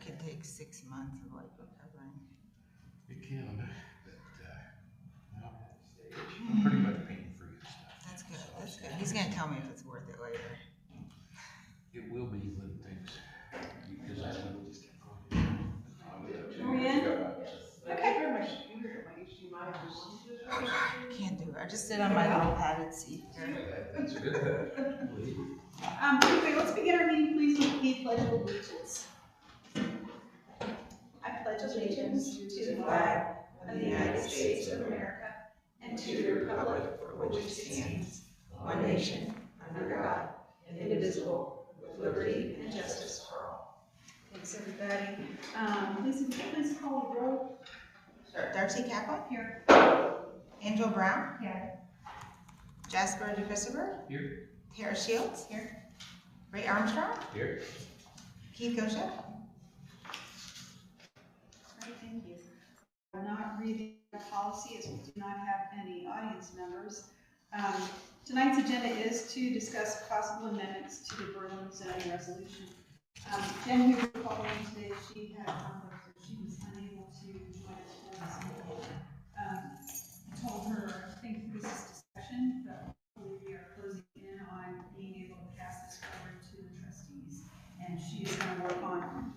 could take 6 months of like recovering. It can, but I'm pretty much pain-free and stuff. That's good. That's good. He's gonna tell me if it's worth it later. It will be when things, because I will just keep going. Oh, yeah? Okay. Can't do it. I just sit on my little padded seat here. That's good. Okay, let's begin our meeting, please, with the Pledge of Allegiance. I pledge allegiance to the flag of the United States of America and to the republic for which it stands, one nation, under God, indivisible, with liberty and justice for all. Thanks, everybody. Please call the roll. Sure. Darcy Kaplan? Here. Angel Brown? Here. Jasper DeChristopher? Here. Tara Shields? Here. Ray Armstrong? Here. Keith Gosha? All right, thank you. I'm not reading the policy as we do not have any audience members. Tonight's agenda is to discuss possible amendments to the Berlin zoning resolution. Jen, who called me today, she had a conflict, so she was unable to join us for this meeting. I told her, I think this is discussion, but hopefully we are closing in on being able to pass this forward to the trustees. And she is going to work on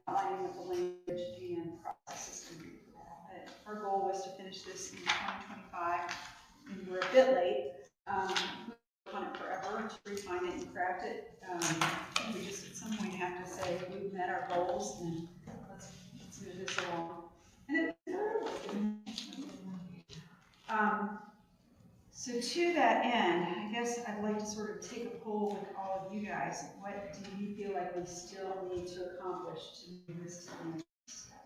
aligning with the language and processes to do that. Our goal was to finish this in 2025, and we're a bit late. We've on it forever to refine it and craft it. We just at some point have to say we've met our goals and let's move this along. And so to that end, I guess I'd like to sort of take a poll with all of you guys. What do you feel like we still need to accomplish to move this to the next step?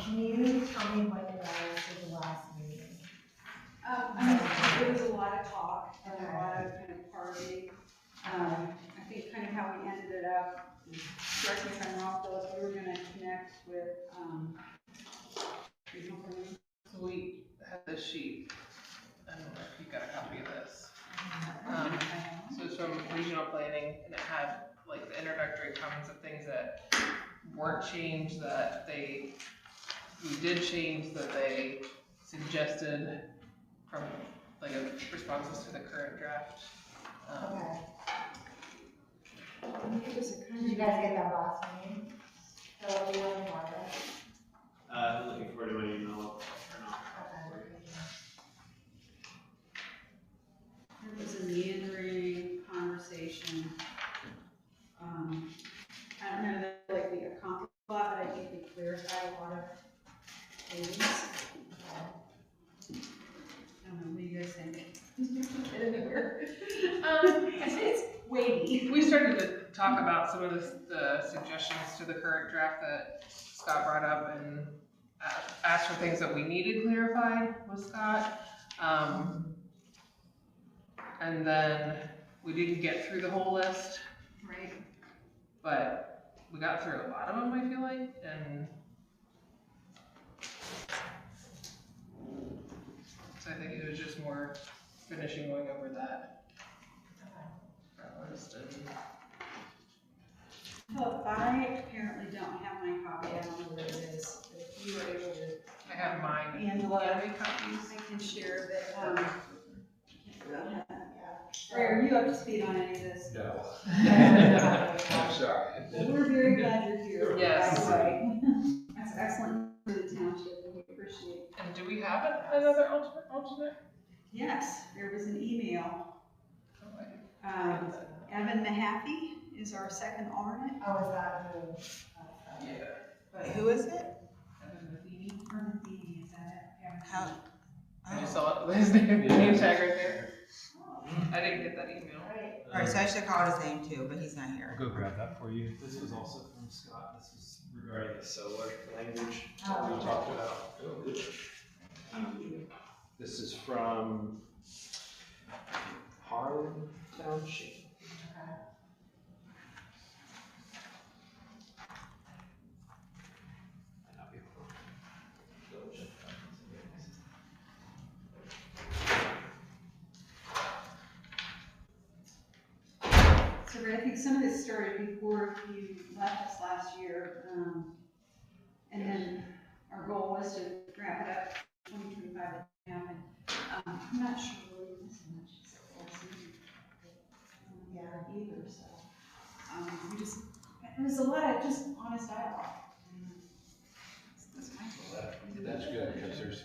Can you tell me what the guidance of the last meeting? There was a lot of talk and a lot of kind of party. I think kind of how we ended it up, correct me if I'm wrong, Phyllis, we were going to connect with So we have this sheet. I don't know if you got a copy of this. So it's from regional planning, and it had like the introductory comments of things that weren't changed that we did change that they suggested from like responses to the current draft. Okay. Did Did you guys get that last meeting? So what do you want to talk about? Looking forward to my email. It was a meandering conversation. I don't know that like we accomplished a lot, but I think we clarified a lot of things. I don't know, what do you guys think? I say it's weighty. We started to talk about some of the suggestions to the current draft that Scott brought up and asked for things that we needed clarified with Scott. And then we didn't get through the whole list, Right. but we got through a lot of them, I feel like, and so I think it was just more finishing going over that list. And Well, I apparently don't have my copy, I don't know where it is, but if you were able to, I have mine. Angela, Do you have any copies? I can share that, Ray, are you up to speed on any of this? No. I'm sorry. Well, we're very glad you're here, Yes. by the way. That's excellent for the township, and we appreciate it. And do we have another alternate? Yes, there was an email. Oh, I didn't see Evan Mahaffey is our second alternate. Oh, is that who? that. Wait, who is it? Evan Matheny. Evan Matheny, is that it? Yeah. How? I just saw his name tag right there. I didn't get that email. Right. Alright, so I should call his name too, but he's not I'll here. go grab that for you. This was also from Scott. This was regarding the solar language that we Oh. talked about. This is from Harlan Township. Might not be Harlan. Double check that. great. I think some of this started before you left us last year. And then our goal was to wrap it up 2025 and happen. I'm not sure really missing much except for either, so. It was a lot of just honest dialogue. That's my goal. That's good, because there's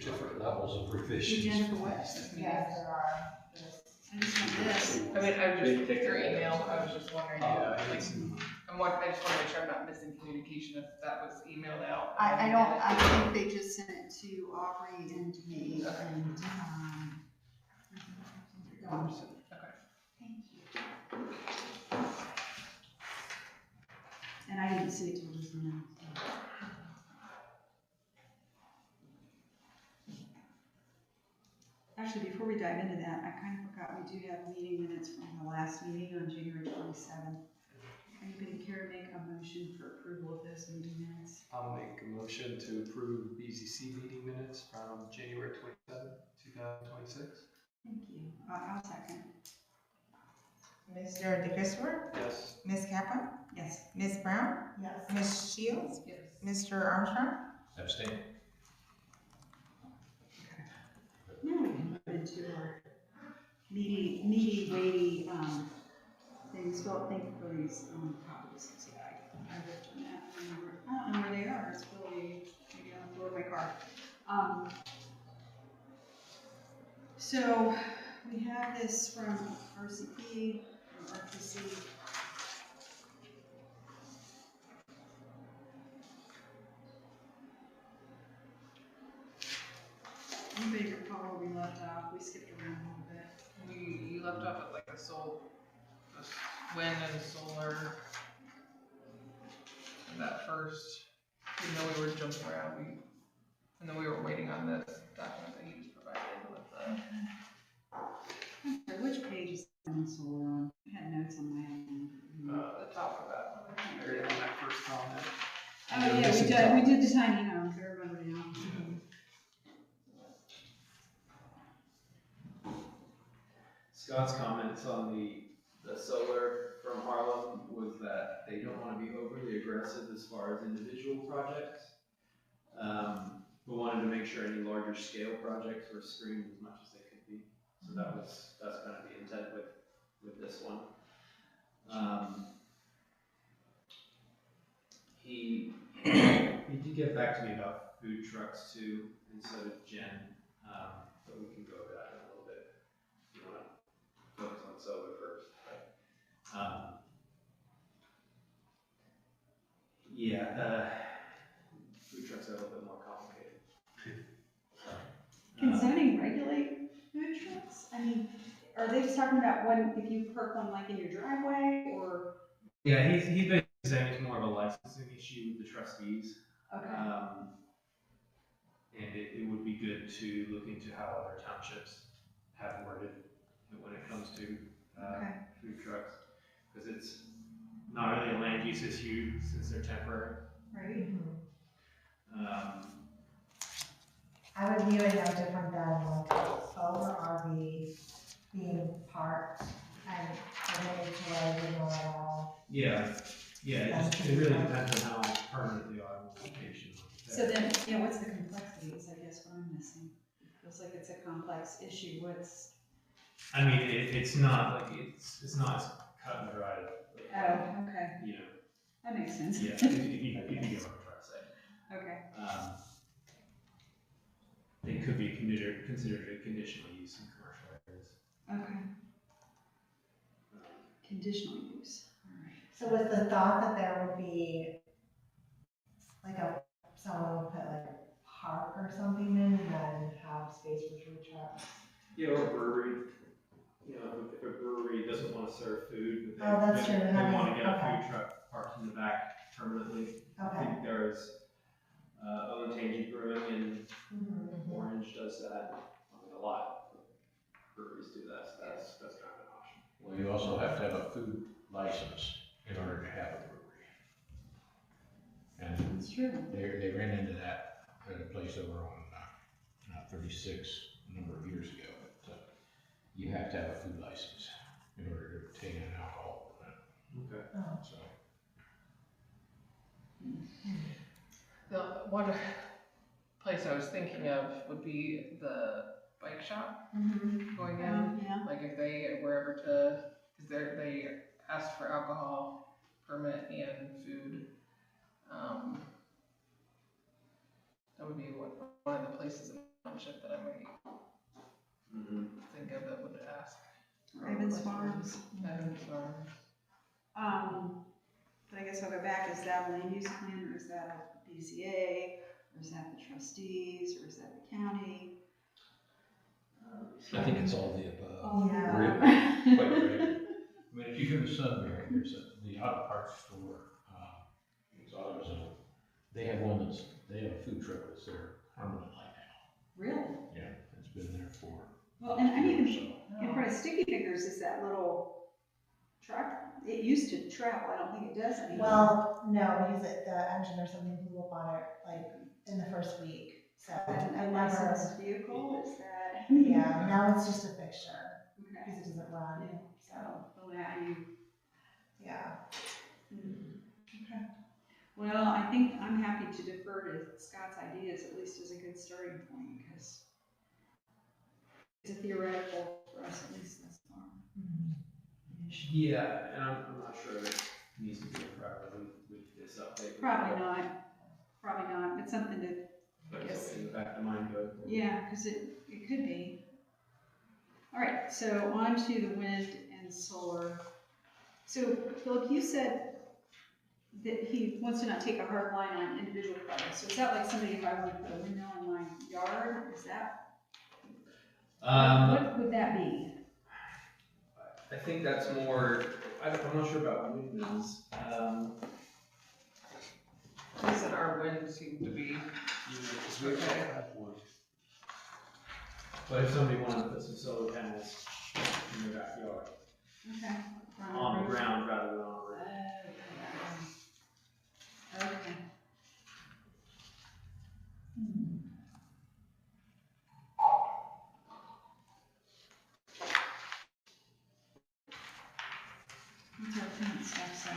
different levels of revisions. Jennifer what? Yes, there are. I just want this. I mean, I was just, your email, I was just wondering, Yeah, like, it's- I just wanna make sure I'm not missing communication if that was emailed out. I think they just sent it to Aubrey and to me Okay. and, Okay. Thank you. And I didn't see it till just now. So. Actually, before we dive into that, I kind of forgot we do have meeting minutes from the last meeting on January 27th. Anybody care to make a motion for approval of those meeting minutes? I'll make a motion to approve BZC meeting minutes from January 27th, 2026. Thank you. I'll second. Mr. DeChristopher, Yes. Ms. Kaplan, Yes. Ms. Brown, Yes. Ms. Shields, Yes. Mr. Armstrong. Abstain. Now we can move into our meaty, weighty, things. Well, thank you for these, copies. See, I worked on that. I don't know where they are. It's really, maybe on the floor of my car. So we have this from RCP, from RTC. Anybody recall where we left off? We skipped around a little bit. You left off at like the wind and solar. And that first, even though we were jumping around, and then we were waiting on this document that he just provided with the, Okay, which page is the solar on? I had notes on my own. the top of that one. Area on that first comment. Oh, yeah, we did the tiny homes, I remember now. Scott's comments on the solar from Harlem was that they don't want to be overly aggressive as far as individual projects. We wanted to make sure any larger scale projects were screened as much as they could be. So that's kind of the intent with this one. He did get back to me about food trucks too, and so did Jen. But we can go over that in a little bit. If you want to focus on solar first. Food trucks are a little bit more complicated. Can zoning regulate food trucks? I mean, are they just talking about if you park one like in your driveway or? Yeah, he's basically saying it's more of a licensing issue with the trustees. Okay. And it would be good to look into how other townships have worded it when it comes to food trucks. Because it's not really a land use issue since they're temporary. Right. I would view it no different than like a solar RV being parked and permitted to live in or at all. Yeah, it really depends on how permanent they are in the location. So then, yeah, what's the complexity is I guess what I'm missing. It feels like it's a complex issue. I mean, it's not like, it's not as cut and dried. Oh, okay. You know, That makes sense. yeah, if you get what I'm trying to say. Okay. It could be considered a conditional use in commercial areas. Okay. Conditional use. All right. So was the thought that there would be like someone would put like a park or something in and then have space for food trucks? Yeah, or a brewery. You know, if a brewery doesn't want to serve food, but Oh, that's true. they want to get a Okay. food truck parked in the back permanently. I Okay. think there's Olentangy Brewing in Mhm. Orange does that. I mean, a lot of breweries do that, so that's kind of an option. Well, you also have to have a food license in order to have a brewery. And That's true. they ran into that at a place over on 36 a number of years ago. But you have to have a food license in order to nicotine and alcohol in Okay. Oh. it, so. The one place I was thinking of would be the bike shop going in. Yeah. Like if they were ever to, because they asked for alcohol permit and food. That would be one of the places in the township that I might think of that would ask. Raven's Farms. Raven's Farms. But I guess I'll go back, is that a land use plan, or is that a BZA, or is that the trustees, or is that the county? I think it's all the above. Oh, Yeah. Really, quite frankly. I mean, if you go to Sunbury, there's the auto parts store, it's AutoZone. They have they have a food truck that's there permanently now. Really? Yeah, it's been there for. Well, and I mean, years, so. in front of Sticky Fingers is that little truck. It used to travel, I don't think it does anymore. Well, no, because the engine or something blew up on it, like, in the first week, so. A it licensed vehicle, is that? Yeah, now it's just a fixture, Okay. because it doesn't run, Yeah. so, Well, now you. yeah. Okay. Well, I think I'm happy to defer to Scott's ideas, at least as a good starting point, because it's a theoretical for us, at least thus far. Yeah, and I'm not sure it needs to be a priority with this update. Probably not, but something to, But yes. it's in the back of mind going forward. yeah, because it could be. All right, so on to the wind and solar. So Philip, you said that he wants to not take a hard line on individual projects. So is that like somebody, if I want to put a windmill in my yard, is that? What would that be? I think that's more, I'm not sure about windmills. Doesn't our wind seem to be okay? But if somebody wanted to put some solar panels in their backyard, Okay. on the ground rather than on a roof. Okay. What's our current stuff say?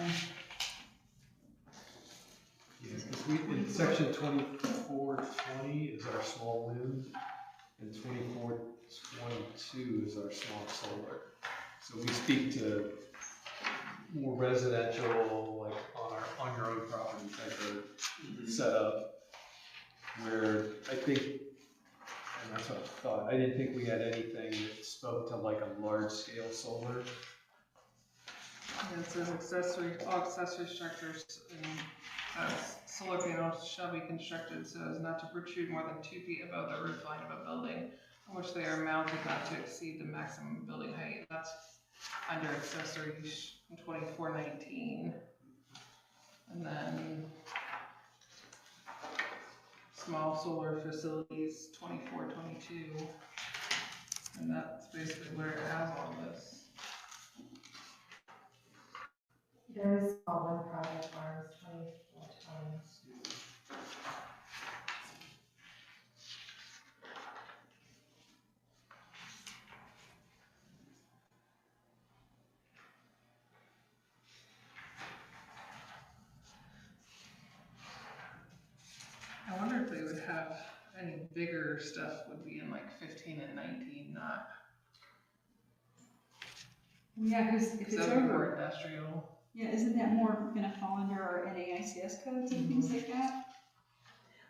Yes, because in section 2420 is our small wind, and 2422 is our small solar. So we speak to more residential, like on your own property type of setup, where I think, and that's what I thought, I didn't think we had anything that spoke to like a large scale solar. Yeah, it says all accessory structures and solar panels shall be constructed so as not to protrude more than 2 feet above the roof line of a building on which they are mounted not to exceed the maximum building height. That's under accessories in 2419. And then small solar facilities 2422. And that's basically where it has all this. There is one project where it's 2420. I wonder if they would have any bigger stuff would be in like 15 and 19, not Yeah, because if it's except for over, industrial. yeah, isn't that more gonna fall under our NAICS codes and things like that?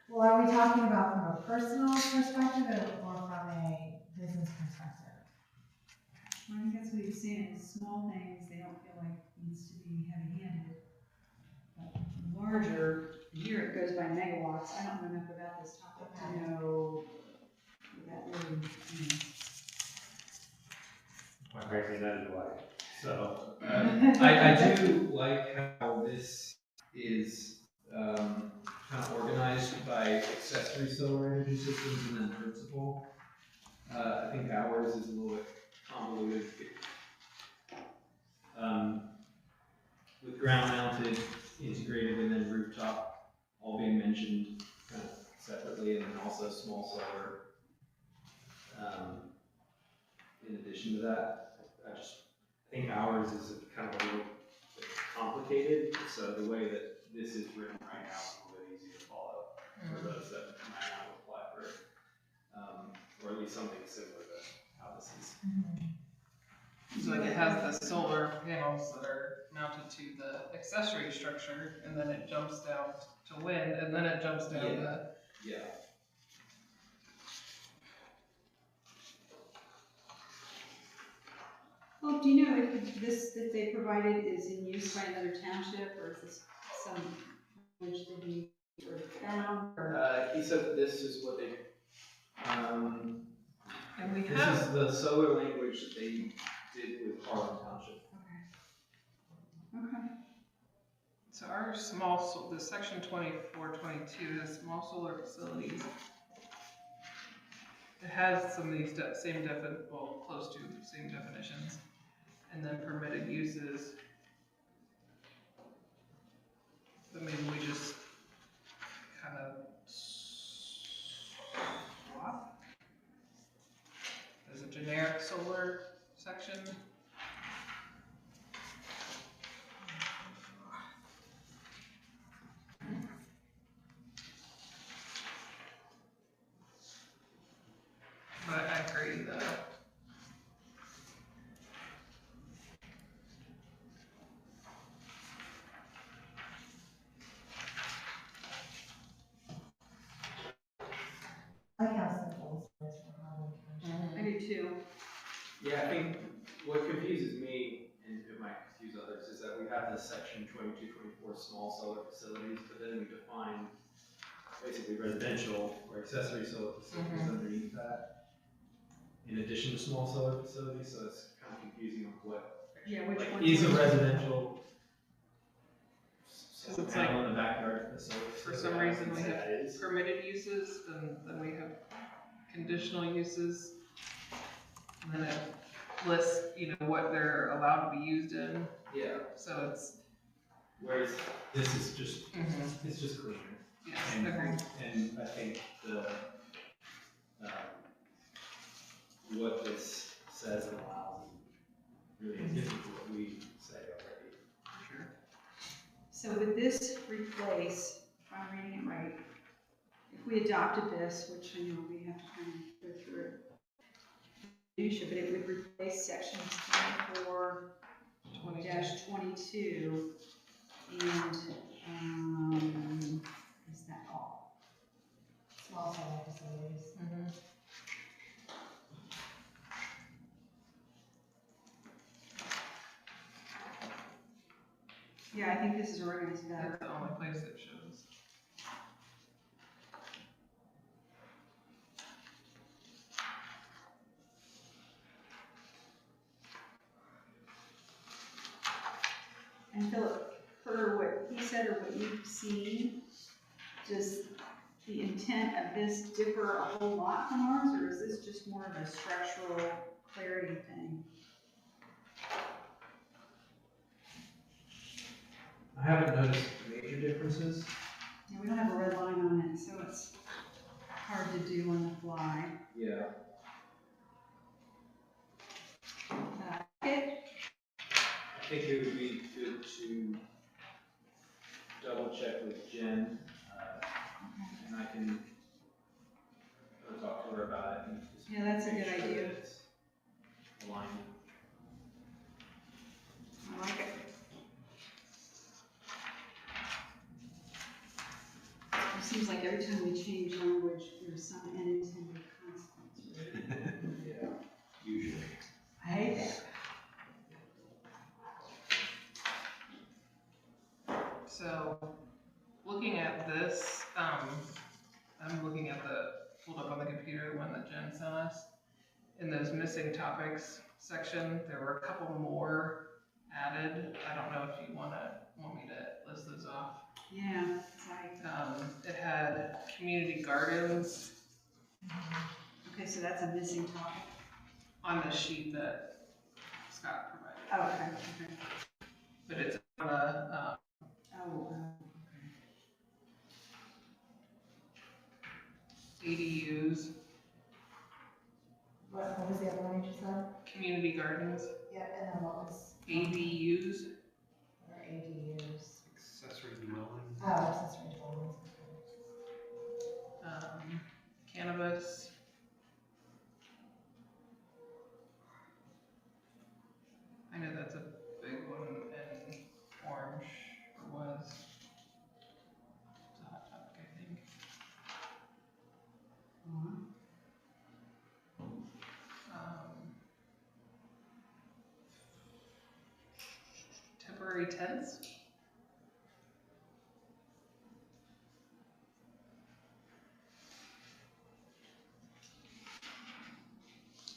Well, are we talking about from a personal perspective or from a business perspective? Well, I think that's what he's saying, is small things, they don't feel like needs to be heavy-handed. But larger, here it goes by megawatts, I don't know enough about this topic to know what that really means. Quite frankly, neither do I. So, I do like how this is kind of organized by accessory solar energy systems and then principal. I think ours is a little bit convoluted. With ground mounted, integrated, and then rooftop all being mentioned kind of separately, and then also small solar. In addition to that, I think ours is kind of a little bit complicated, so the way that this is written right now is a little bit easier to follow for those that might not apply for, or at least something similar to how this is. So like it has the solar panels that are mounted to the accessory structure, and then it jumps down to wind, and then it jumps down to. Yeah. Well, do you know if this that they provided is in use by another township, or is this some language that he sort of found, or? He said this is what they, And we this have, is the solar language that they did with Harlan Township. Okay. so our the section 2422, the small solar facilities, it has some of these close to same definitions, and then permitted uses. But maybe we just kind of swap. There's a generic solar section. But I agree that I like how simple this is for Harlan Township. I do too. Yeah, I think what confuses me, and it might confuse others, is that we have this section 2224 small solar facilities, but then we define basically residential or accessory solar facilities underneath that, in addition to small solar facilities, so it's kind of confusing on what Yeah, which like one? is a residential Because solar it's panel in the backyard of the solar for facility. some I don't reason we think have that is. permitted uses, and then we have conditional uses. And then it lists, what they're allowed to be used in, Yeah, so it's, whereas this is just, it's just cleaner. yes, And, agreed. and I think what this says and allows really is different to what we say already. Sure. So would this replace, if I'm reading it right, if we adopted this, which I know we have to kind of go through it, but it would replace sections 24-22, and, is that all? Small solar facilities. Yeah, I think this is organized better. That's the only place it shows. And Philip, per what he said or what you've seen, does the intent of this differ a whole lot from ours, or is this just more of a structural clarity thing? I haven't noticed major differences. Yeah, we don't have a red line on it, so it's hard to do on the fly. Yeah. Okay. I think it would be good to double check with Jen, and I can go talk to her about it and just Yeah, that's a make good sure idea. that it's aligned. I like it. It seems like every time we change language, there's some unintended consequence, right? Yeah, usually. I hate that. So, looking at this, I'm looking at pulled up on the computer, the one that Jen sent us. In those missing topics section, there were a couple more added. I don't know if you want me to list those off. Yeah, it's like, It had community gardens okay, so that's a missing topic. on the sheet that Scott provided. Oh, okay, okay. But it's on a, Okay. ADUs. What was the other one you just said? Community gardens, Yep, and then what was? ADUs, Or ADUs. Accessory dwelling. Oh, accessory dwellings. cannabis. I know that's a big one in Orange, or was. It's a hot topic, I think. Temporary tents.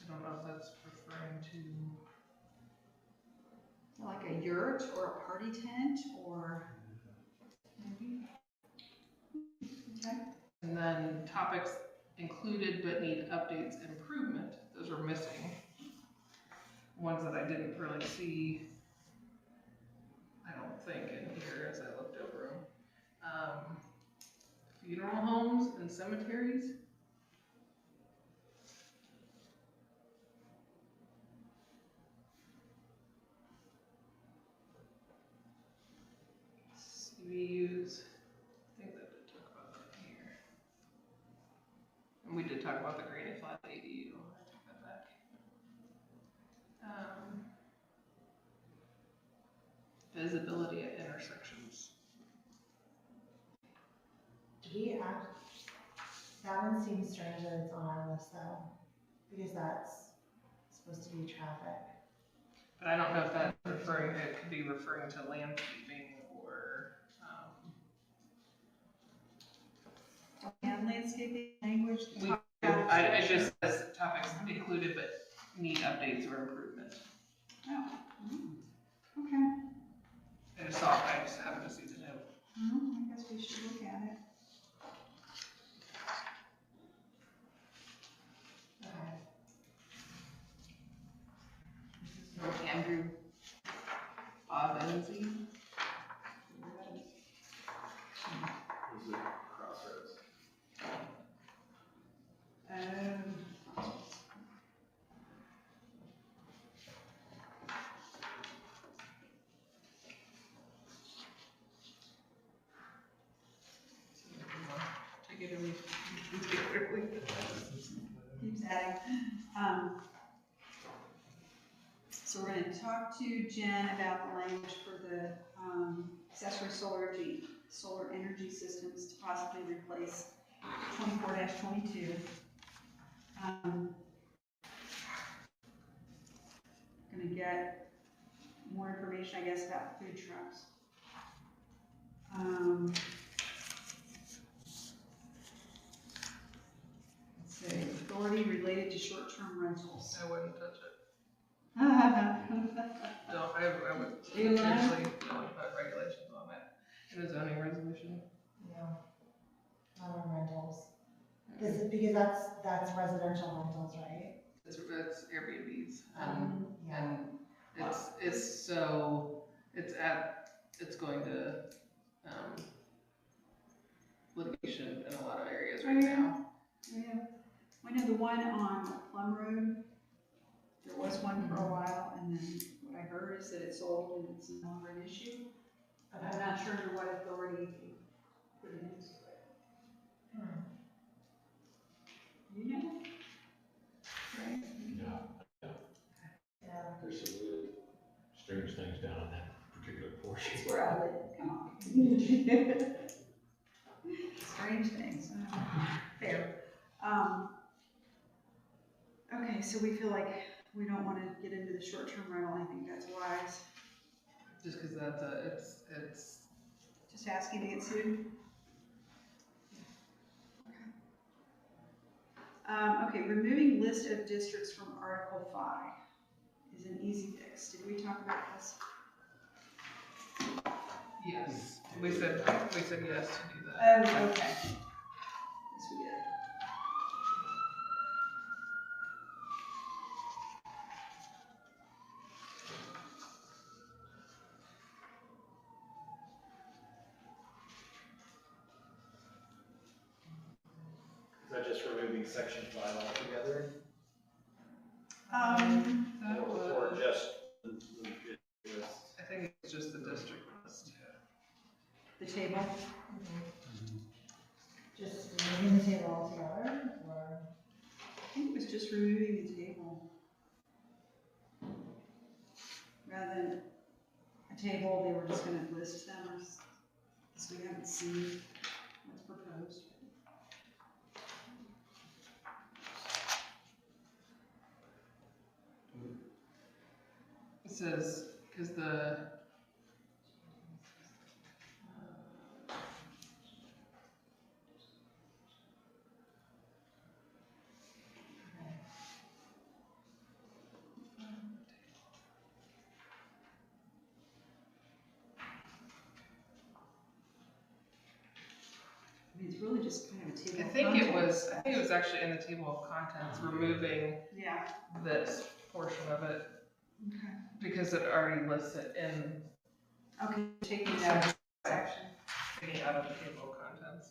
I don't know if that's referring to. Like a yurt or a party tent or maybe? Okay. And then topics included but need updates, improvement, those are missing. Ones that I didn't really see, I don't think, in here as I looked over them. Funeral homes and cemeteries. CVUs, I think that did talk about that here. And we did talk about the granny flat ADU, I took that back. Visibility at intersections. Do we act, that one seems strange that it's on our list though, because that's supposed to be traffic. But I don't know if that's referring, it could be referring to landscaping or, And landscaping language. it just says topics included but need updates or improvement. Oh, okay. I just happened to see the note. I guess we should look at it. Okay. Andrew Bobenzi. Was it Crossroads? Take it away. Keeps adding. So we're gonna talk to Jen about the language for the accessory solar energy systems to possibly replace 24-22. Gonna get more information, I guess, about food trucks. Let's see, authority related to short-term rentals. I wouldn't touch it. Okay. No, I would potentially put regulations on it in a zoning resolution. Yeah. Not on rentals. Because that's residential rentals, right? It's Airbnbs, Yeah. and it's going to, litigation in a lot of areas right now. Yeah. I know the one on Plum Road, there was one for a while, and then what I heard is that it sold and it's no longer an issue. But I'm not sure under what authority you put it into it. You know? Right? No, Yeah. there's some really strange things down in that particular portion. That's where I live, come on. Strange things. Fair. Okay, so we feel like we don't want to get into the short-term rental. I think that's wise. Just because it's. Just asking to get sued. Okay, removing list of districts from Article 5 is an easy fix. Did we talk about this? Yes, we said yes to do that. Oh, okay. Yes, we did. Is that just removing section 5 altogether? That Or was, just the list? I think it's just the district list. The table? Just removing the table altogether, or? I think it was just removing the table. Rather than a table, they were just gonna list them, because we haven't seen what's proposed. It says, because the, I mean, it's really just kind of a table. I of think it was actually in the table of contents, removing Yeah. this portion of it, Okay. because it already lists it in, Okay, taking it out of the section. taking it out of the table of contents.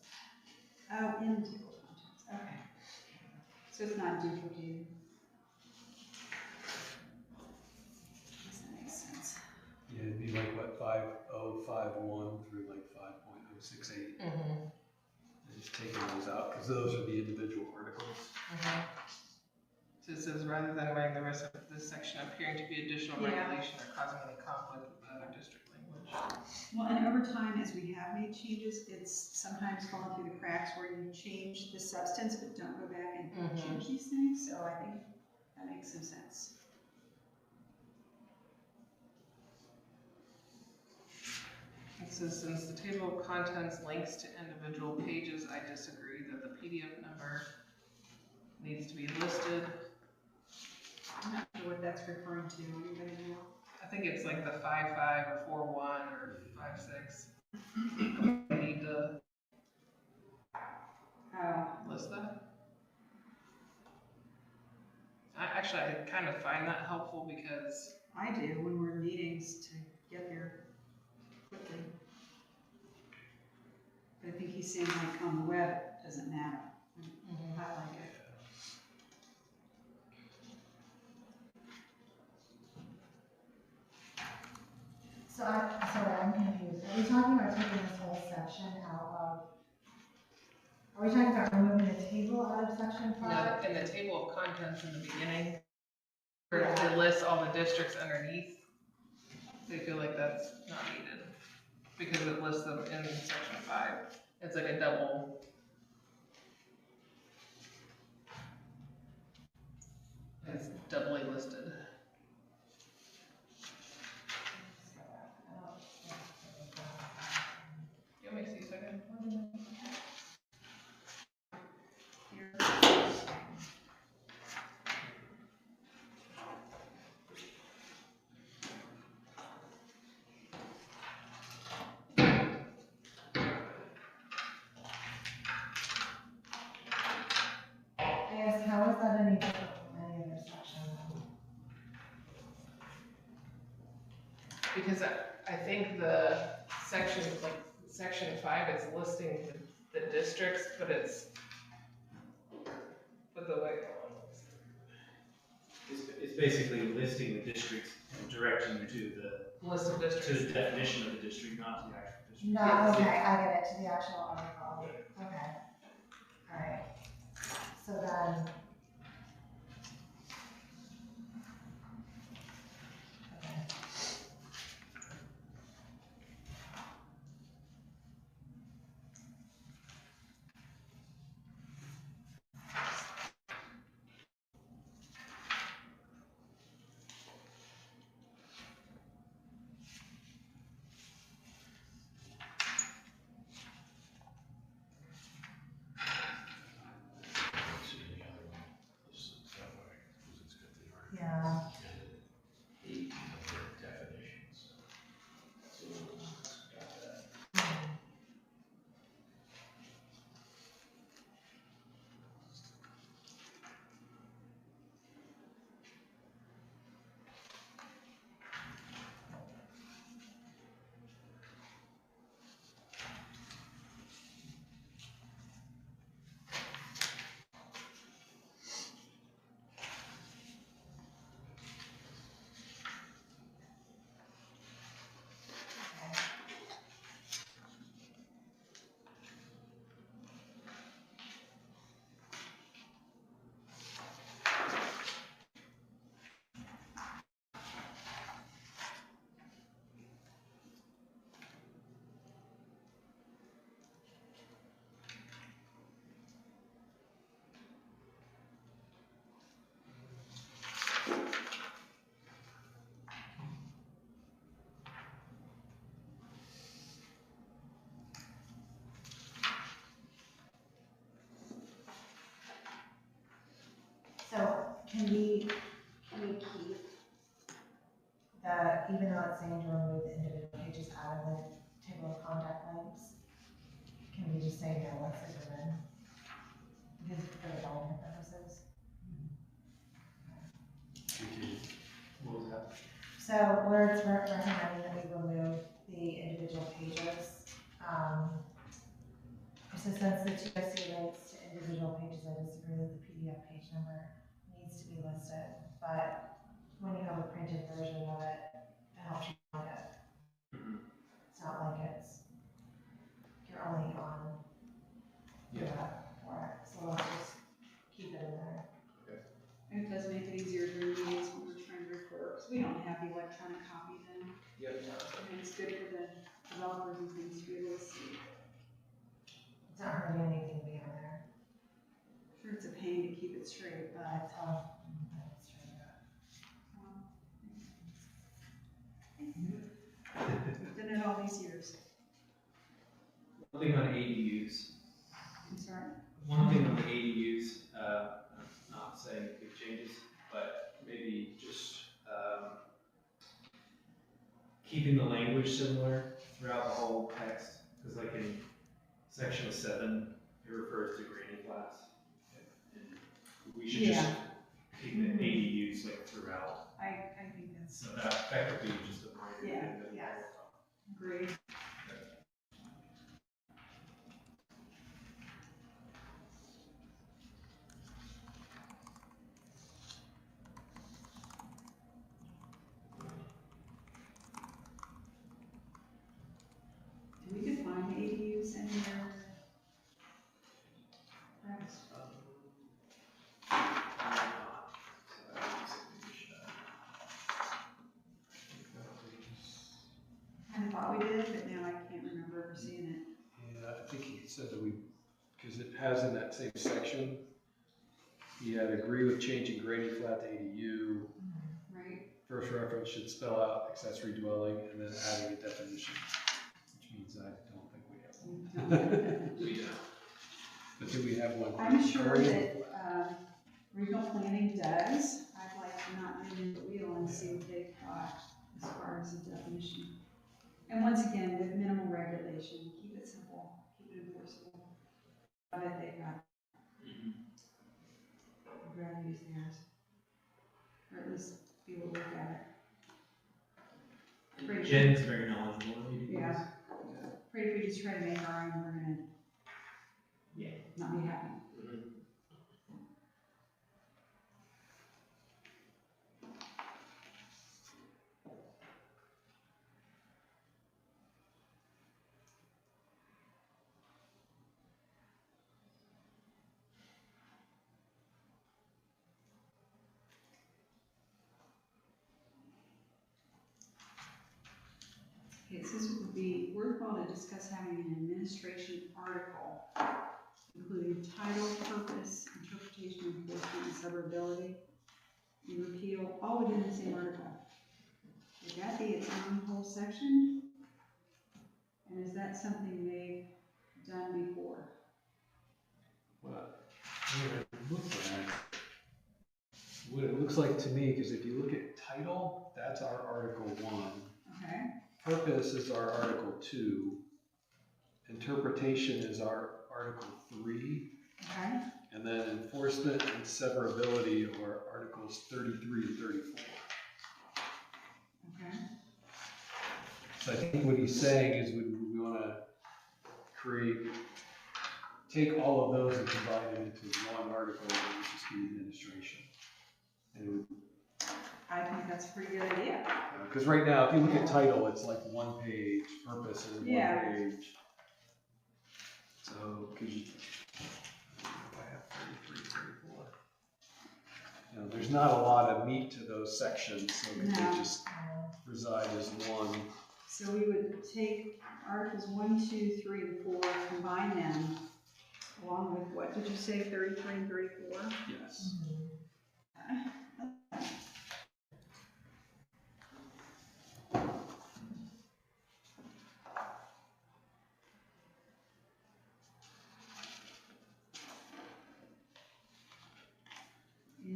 Oh, in the table of contents, okay. So it's not duplicated. Does that make sense? Yeah, it'd be like what, 5051 through like 5.068. Mm-hmm. Just taking those out, because those are the individual articles. So it says, rather than writing the rest of this section appearing to be additional Yeah. regulation or causing any conflict with the other district language. Well, and over time, as we have made changes, it's sometimes fallen through the cracks where you change the substance, but don't go back and change these things, so I think that makes some sense. It says, since the table of contents links to individual pages, I disagree that the PDF number needs to be listed. I'm not sure what that's referring to, anybody know? I think it's like the 5.5 or 4.1 or 5.6. I need to Oh, list that. I kind of find that helpful because I do when we're in meetings to get there quickly. But I think he's saying like on the web, it doesn't matter. I like it. So I'm confused. Are we talking about taking this whole section out of? Are we talking about removing the table out of section 5? in the table of contents in the beginning, where it lists all the districts underneath, they feel like that's not needed because it lists them in section 5. It's like a double. It's doubly listed. You want me to see a second? I guess, how is that any different from any other section? Because I think the section, like section 5 is listing the districts, but the way. It's basically listing the districts and directing you to List of the districts. definition of the district, not the actual district. No, okay, I get it, to the actual article. Okay. Alright. So then. Okay. Let's see the other one. can we keep the, even though it's saying to remove the individual pages out of the table of contact links, can we just say no once it's in? Because for development purposes. What was that? So where it's recommending that we remove the individual pages, it says since the TOC links to individual pages, I disagree that the PDF page number needs to be listed, but when you have a printed version of it, it helps you find it. It's not like you're only on the web for it, so let's just keep it in there. And it does make it easier during meetings when we're trying to record, because we don't have the electronic copy then. Yep. And it's good for the developers and things to be able to see. It's not hurting anything to be on there. Sure, it's a pain to keep it straight, but That's all. That's true. we've done it all these years. One thing on ADUs. I'm sorry. One thing on the ADUs, I'm not saying big changes, but maybe just keeping the language similar throughout the whole text. Because like in section 7, it refers to granny flats. And we should just keep the ADUs like throughout. I think that's So that could be just a minor Yeah, thing that we yes. great. Do we define ADUs anywhere? Perhaps. I thought we did, but now I can't remember ever seeing it. Yeah, I think he said that because it has in that same section, he had agree with changing granny flat to ADU. Right? First reference should spell out accessory dwelling and then adding a definition, which means I don't think we have one. We don't. But do we have one? I'm sure that regional planning does. I'd like to not reinvent the wheel and see what they've got as far as a definition. And once again, with minimal regulation, keep it simple, keep it enforceable. I bet they've got. I'd rather use theirs. Or at least be able to look at it. Jen's very knowledgeable on ADUs. Yeah. Afraid if we just try to make our own, we're gonna not be happy. Okay, it says it would be worthwhile to discuss having an administration article, including title, purpose, interpretation, enforcement, and severability, and repeal, all within the same article. Would that be its own whole section? And is that something they've done before? What it looks like to me, because if you look at title, that's our Article 1. Okay, Purpose is our Article 2. Interpretation is our Article 3. okay, And then enforcement and severability are Articles 33 and 34. okay. So I think what he's saying is we want to take all of those and combine them into one article that would just be administration. And I think that's a pretty good idea. because right now, if you look at title, it's like one page, purpose is one Yeah. page. So, because I have 33, 34. You know, there's not a lot of meat to those sections, so they No. just reside as one. So we would take Articles 1, 2, 3, and 4, combine them, along with, what did you say, 33 and 34? Yes.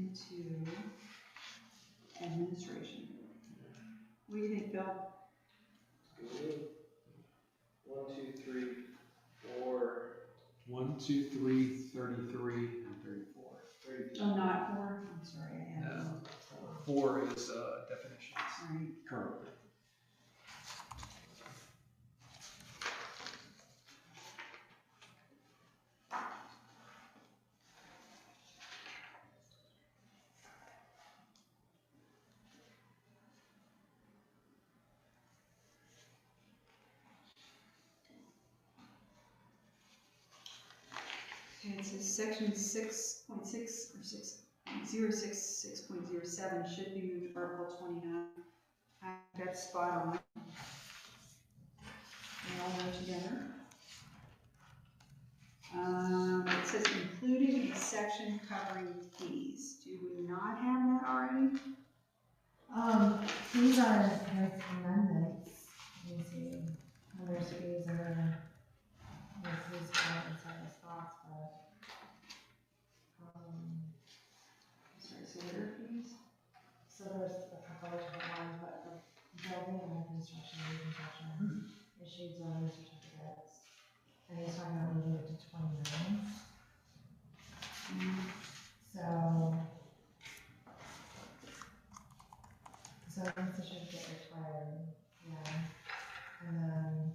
into administration. What do you think, Bill? Good. 1, 2, 3, 4. 1, 2, 3, 33, and 34. 33. Oh, not 4? I'm sorry, I had No. 4. 4 is definitions Right. currently. Okay, it says section 6.6 or 6.066.07 should be moved to Article 29. I think that's spot on. They all go together. It says including a section covering fees. Do we not have that already? These are, there's amendments, let me see, and there's fees and then there's fees for inside the spots, but, Sorry, so what are fees? so there's a couple of different ones, but the building and construction, reconstruction, issued zoning certificates, and he's talking about moving it to 29. So I guess it should get required, yeah, and then,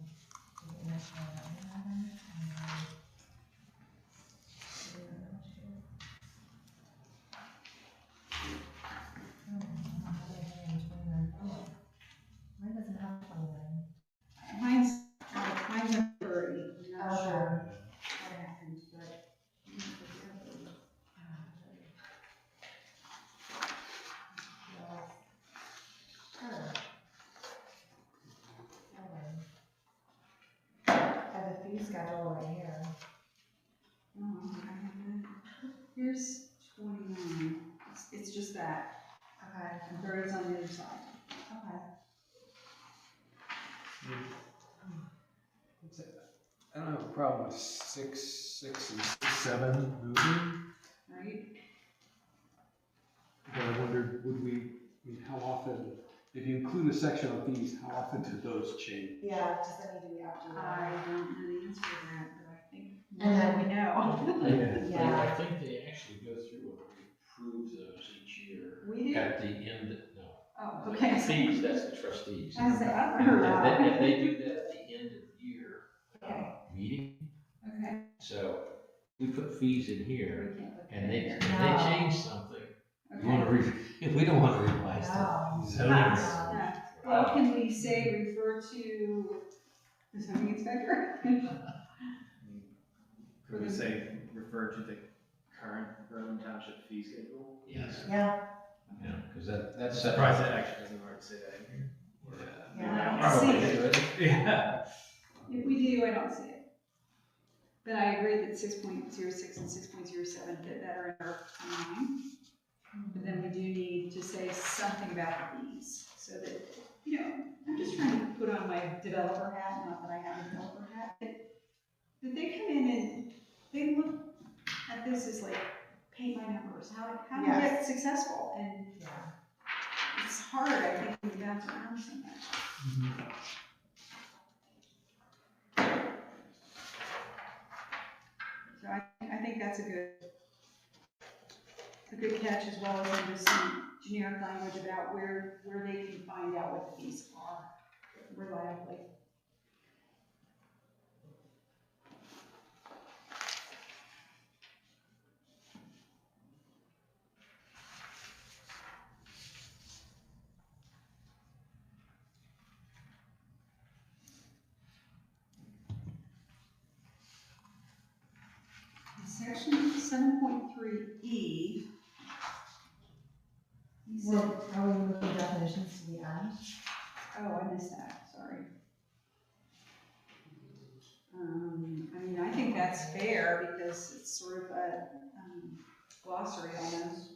the next one, and then, mine doesn't have 29. Mine's a 30. I'm not Okay. sure what happened, but. I have a fee schedule right here. Oh, I have that. Here's 29. It's just that. Okay. And 30's on the other side. Okay. I don't have a problem with 6, 6, and 7 moving. Right? But I wondered, would we, I mean, how often, if you include a section on fees, how often do those change? Yeah, does that need to be updated? I don't know the answer to that, but I think And then we know. Yeah. I think they actually go through and approve those each year We do? at the end, no. Oh, okay. Fees, that's the trustees. I was like, I've heard that. And they do that at the end of the year Okay. meeting. Okay. So we put fees in We here can't put and that they, in if there. they change something, we Okay. wanna we don't wanna revise No. the zoning. Yeah. Well, can we say refer to the zoning inspector? Could we say refer to the current Berlin Township fee schedule? Yes, Yeah. yeah, cause that's. I'm surprised it actually doesn't already say that in here. Yeah. I don't see Probably it. should. Yeah. If we do, I don't see it. But I agree that 6.06 and 6.07 fit better in our 29. But then we do need to say something about the fees, so that, you know, I'm just trying to put on my developer hat, not that I have a developer hat. That they come in and they look at this as like, paint my numbers, how to Yes. get successful, and Yeah. it's hard, I think, when you bounce around so much. So I think that's a good catch, as well as then just some generic language about where they can find out what the fees are reliably. Section 7.3E. Well, are we moving definitions to the end? Oh, I missed that, sorry. I mean, I think that's fair because it's sort of a glossary almost.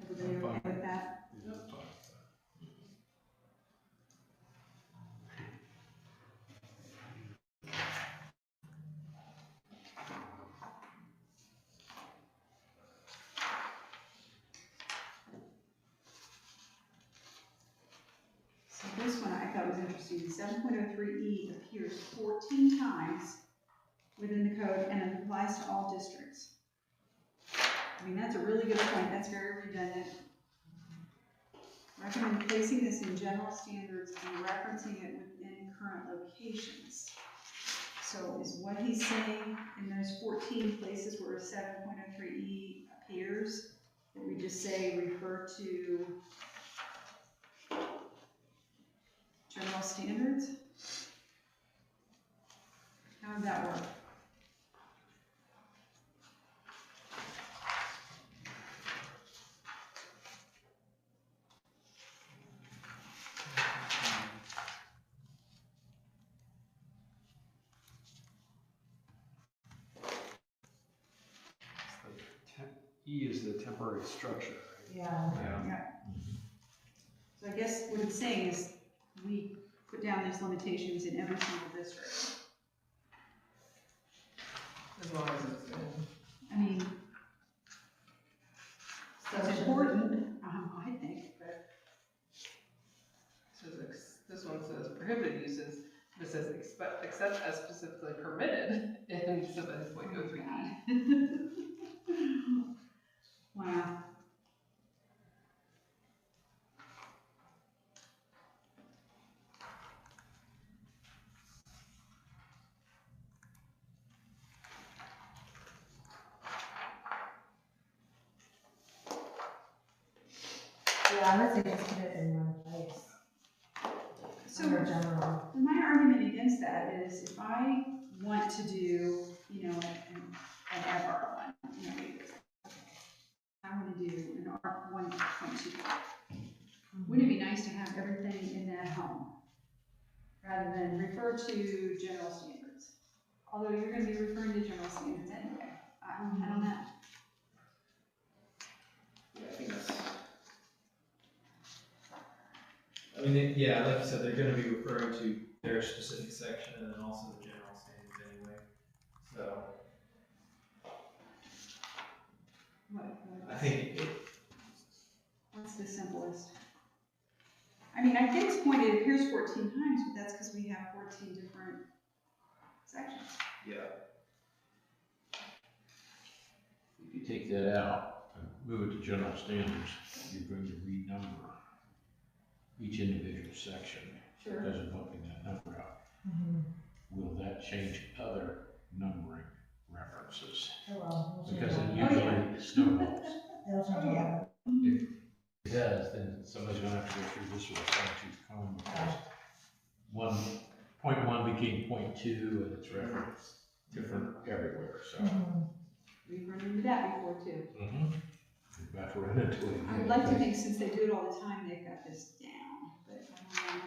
Everybody okay with that? thought was interesting. 7.03E appears 14 times within the code and it applies to all districts. I mean, that's a really good point. That's very redundant. Recommend placing this in general standards and referencing it within current locations. So is what he's saying in those 14 places where 7.03E appears, that we just say refer to general standards? How would that work? E is the temporary structure, right? Yeah. Yeah. So I guess what it's saying is we put down these limitations in every single district. As long as it's in. I mean, So it's should- important, I think, but So this one says prohibited uses, this says except as specifically permitted in 7.03E. wow. Yeah, I would say just put it in one place, So under general. my argument against that is if I want to do, you know, an FR one, you know, I want to do an R 1.2. Wouldn't it be nice to have everything in that home rather than refer to general standards? Although you're going to be referring to general standards anyway. I don't know. Yeah, I think that's. I mean, yeah, like you said, they're gonna be referring to their specific section and then also the general standards anyway. So, I think What's the simplest? I mean, I get his point, it appears 14 times, but that's because we have 14 different sections. yeah, If you take that out and move it to general standards, you're going to renumber each individual section. Sure. Because of bumping that number out. Mhm. Will that change other numbering references? It will. It'll Because change it a lot. usually snowballs. It'll change a lot. If it does, then somebody's gonna have to go through this with a fine tooth comb because 1.1 became 0.2 and it's referenced different everywhere, so. Mhm. We've run into that before too. Mm-hmm. We're about to run into it again. I'd like to think since they do it all the time, they've got this down, but I don't know.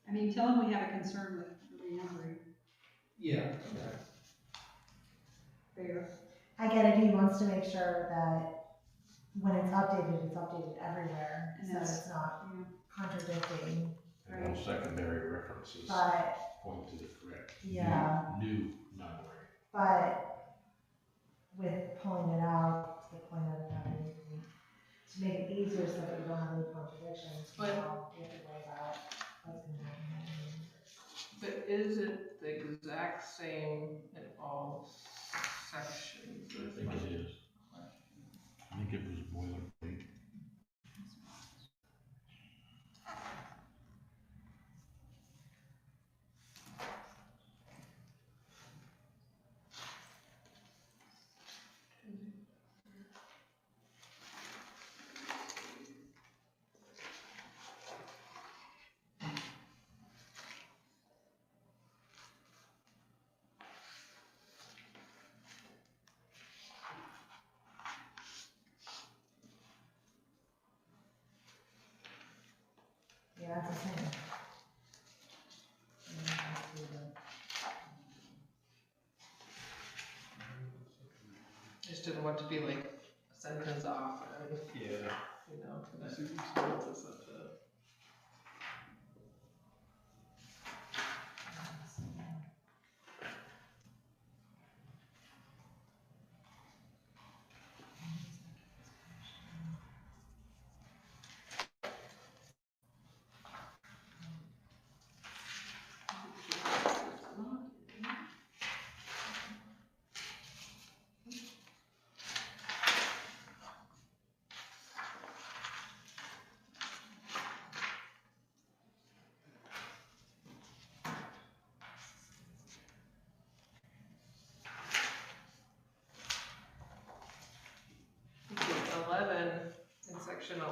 I mean, tell them we have a concern with the renumbering. yeah. Fair. I get it, he wants to make sure that when it's updated everywhere, And so that's- it's not Yeah. contradicting, And all secondary references but, point to the correct yeah, new numbering. but with pulling it out, to the point of having, to make it easier so that we don't have any contradictions, But- now we have to worry about what's gonna happen. But is it the exact same in all sections? I think it is. I think it was boilerplate. Yeah, that's the thing. I just didn't want to be like a sentence off and, Yeah. you know, that Super. builds us up to.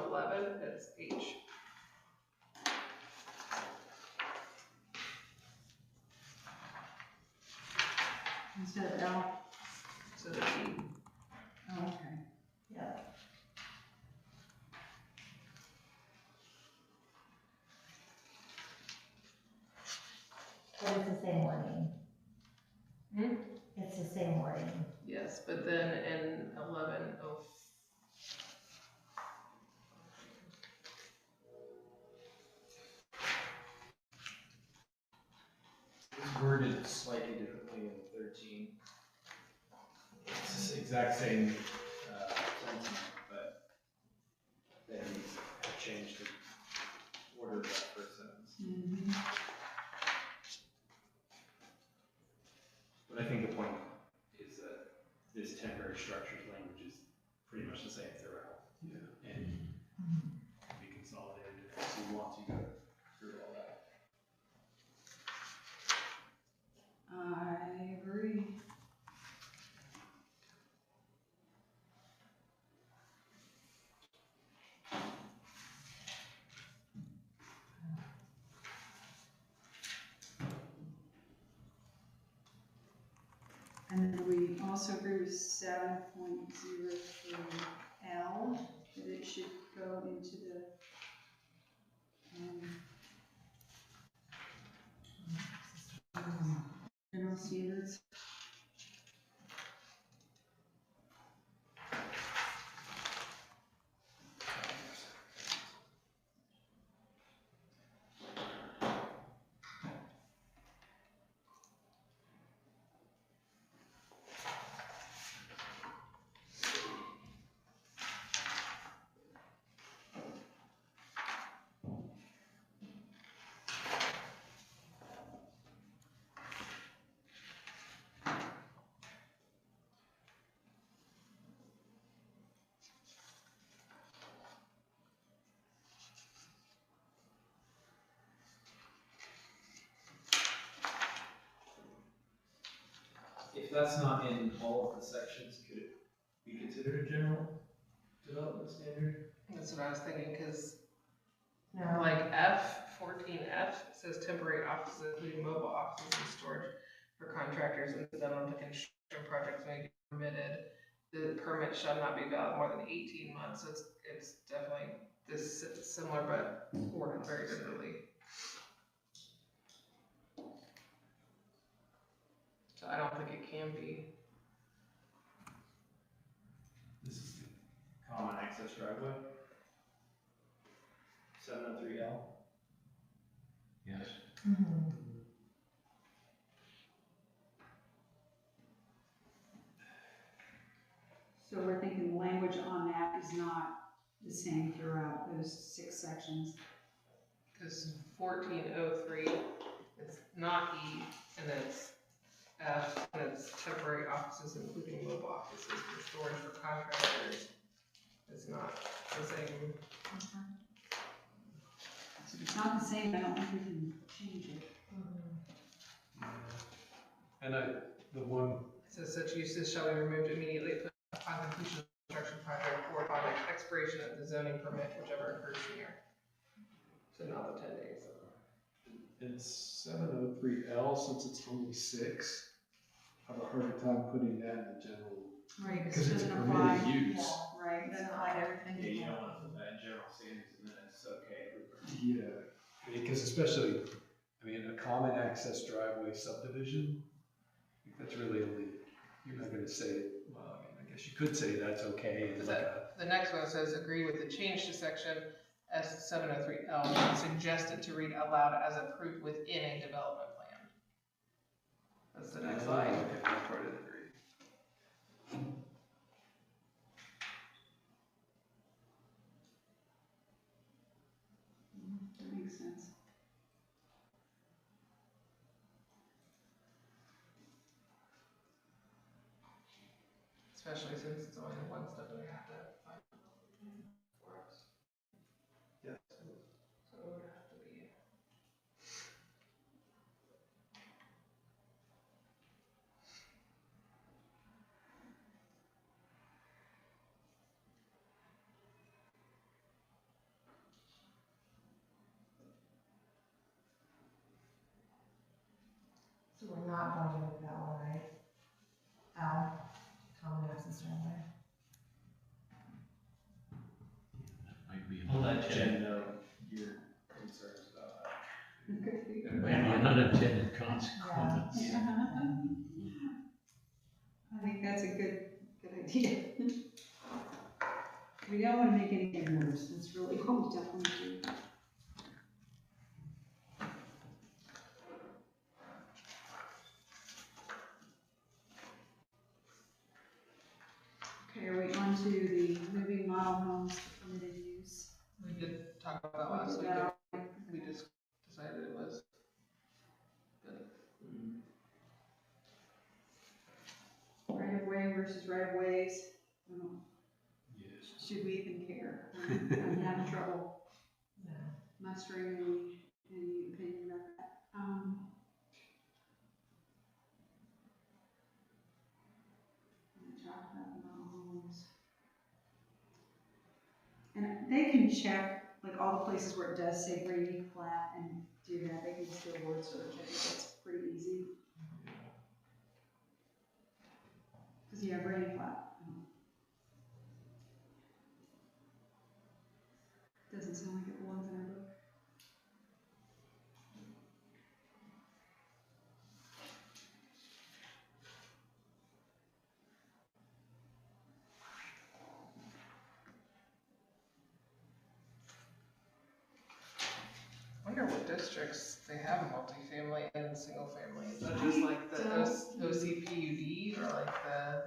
11, it's H. Instead of L? So the E. Oh, okay. Yeah. But it's the same wording. Hmm? It's the same wording. Yes, but then in 11, oh, It's worded slightly differently in 13. It's the exact same sentiment, but then he's changed the order of that first sentence. Mm-hmm. But I think the point is that this temporary structures language is pretty much the same throughout. Yeah. And can be consolidated if you want to go through all that. I agree. And then we also agree with 7.03L, that it should go into the, general standards. If that's not in all of the sections, could it be considered a general development standard? that's what I was thinking, because No. like F, 14F says temporary offices, including mobile offices and storage for contractors incidental to construction projects may be permitted. The permit shall not be valid more than 18 months, so it's definitely this similar, but worded very differently. So I don't think it can be. This is the common access driveway. 703L. Yes. Mhm. So we're thinking the language on that is not the same throughout those 6 sections. Because 1403, it's not E, and then it's F, and it's temporary offices, including mobile offices for storage for contractors. It's not the same. So if it's not the same, I don't think we can change it. And the one, It says such uses shall be removed immediately upon completion of the construction project or upon expiration of the zoning permit, whichever occurs sooner. So not the 10 days. it's 703L, since it's only 6, I have a harder time putting that in the general, Right, because it's a doesn't apply. permitted use. Yeah, right, doesn't apply to everything. Yeah, you don't want to put that in general standards and then it's okay everywhere. Yeah, because especially, I mean, a common access driveway subdivision, I think that's really only, you're not gonna say, well, I mean, I guess you could say that's okay, and like a, The next one says agree with the change to section S703L, not suggested to read aloud as approved within a development plan. That's the next line. Okay, that part I agree. That makes sense. Especially since it's only one step and a half to find for us. Yes. So it would have to be. So we're not going to move that one, right? Common access driveway. Might be I'll an let Jen unintended, know your concerns about that. there might be an unintended consequence. I think that's a good idea. We don't wanna make anything worse, that's really what we definitely do. Okay, are we on to the moving model homes to permitted use? We did talk about that We last did week. that. We just decided it was good. Right of way versus right of ways. I don't- Yes. Should we even care? I'm having trouble No. mustering any opinion about that. We talked about the model homes. And they can check, like all the places where it does say grading flat and do that, they can still word search, I think that's pretty easy. Cause yeah, grading flat. Doesn't sound like it belongs in our book. I wonder what districts they have multifamily and single family. Is that just like the OCPUD or like the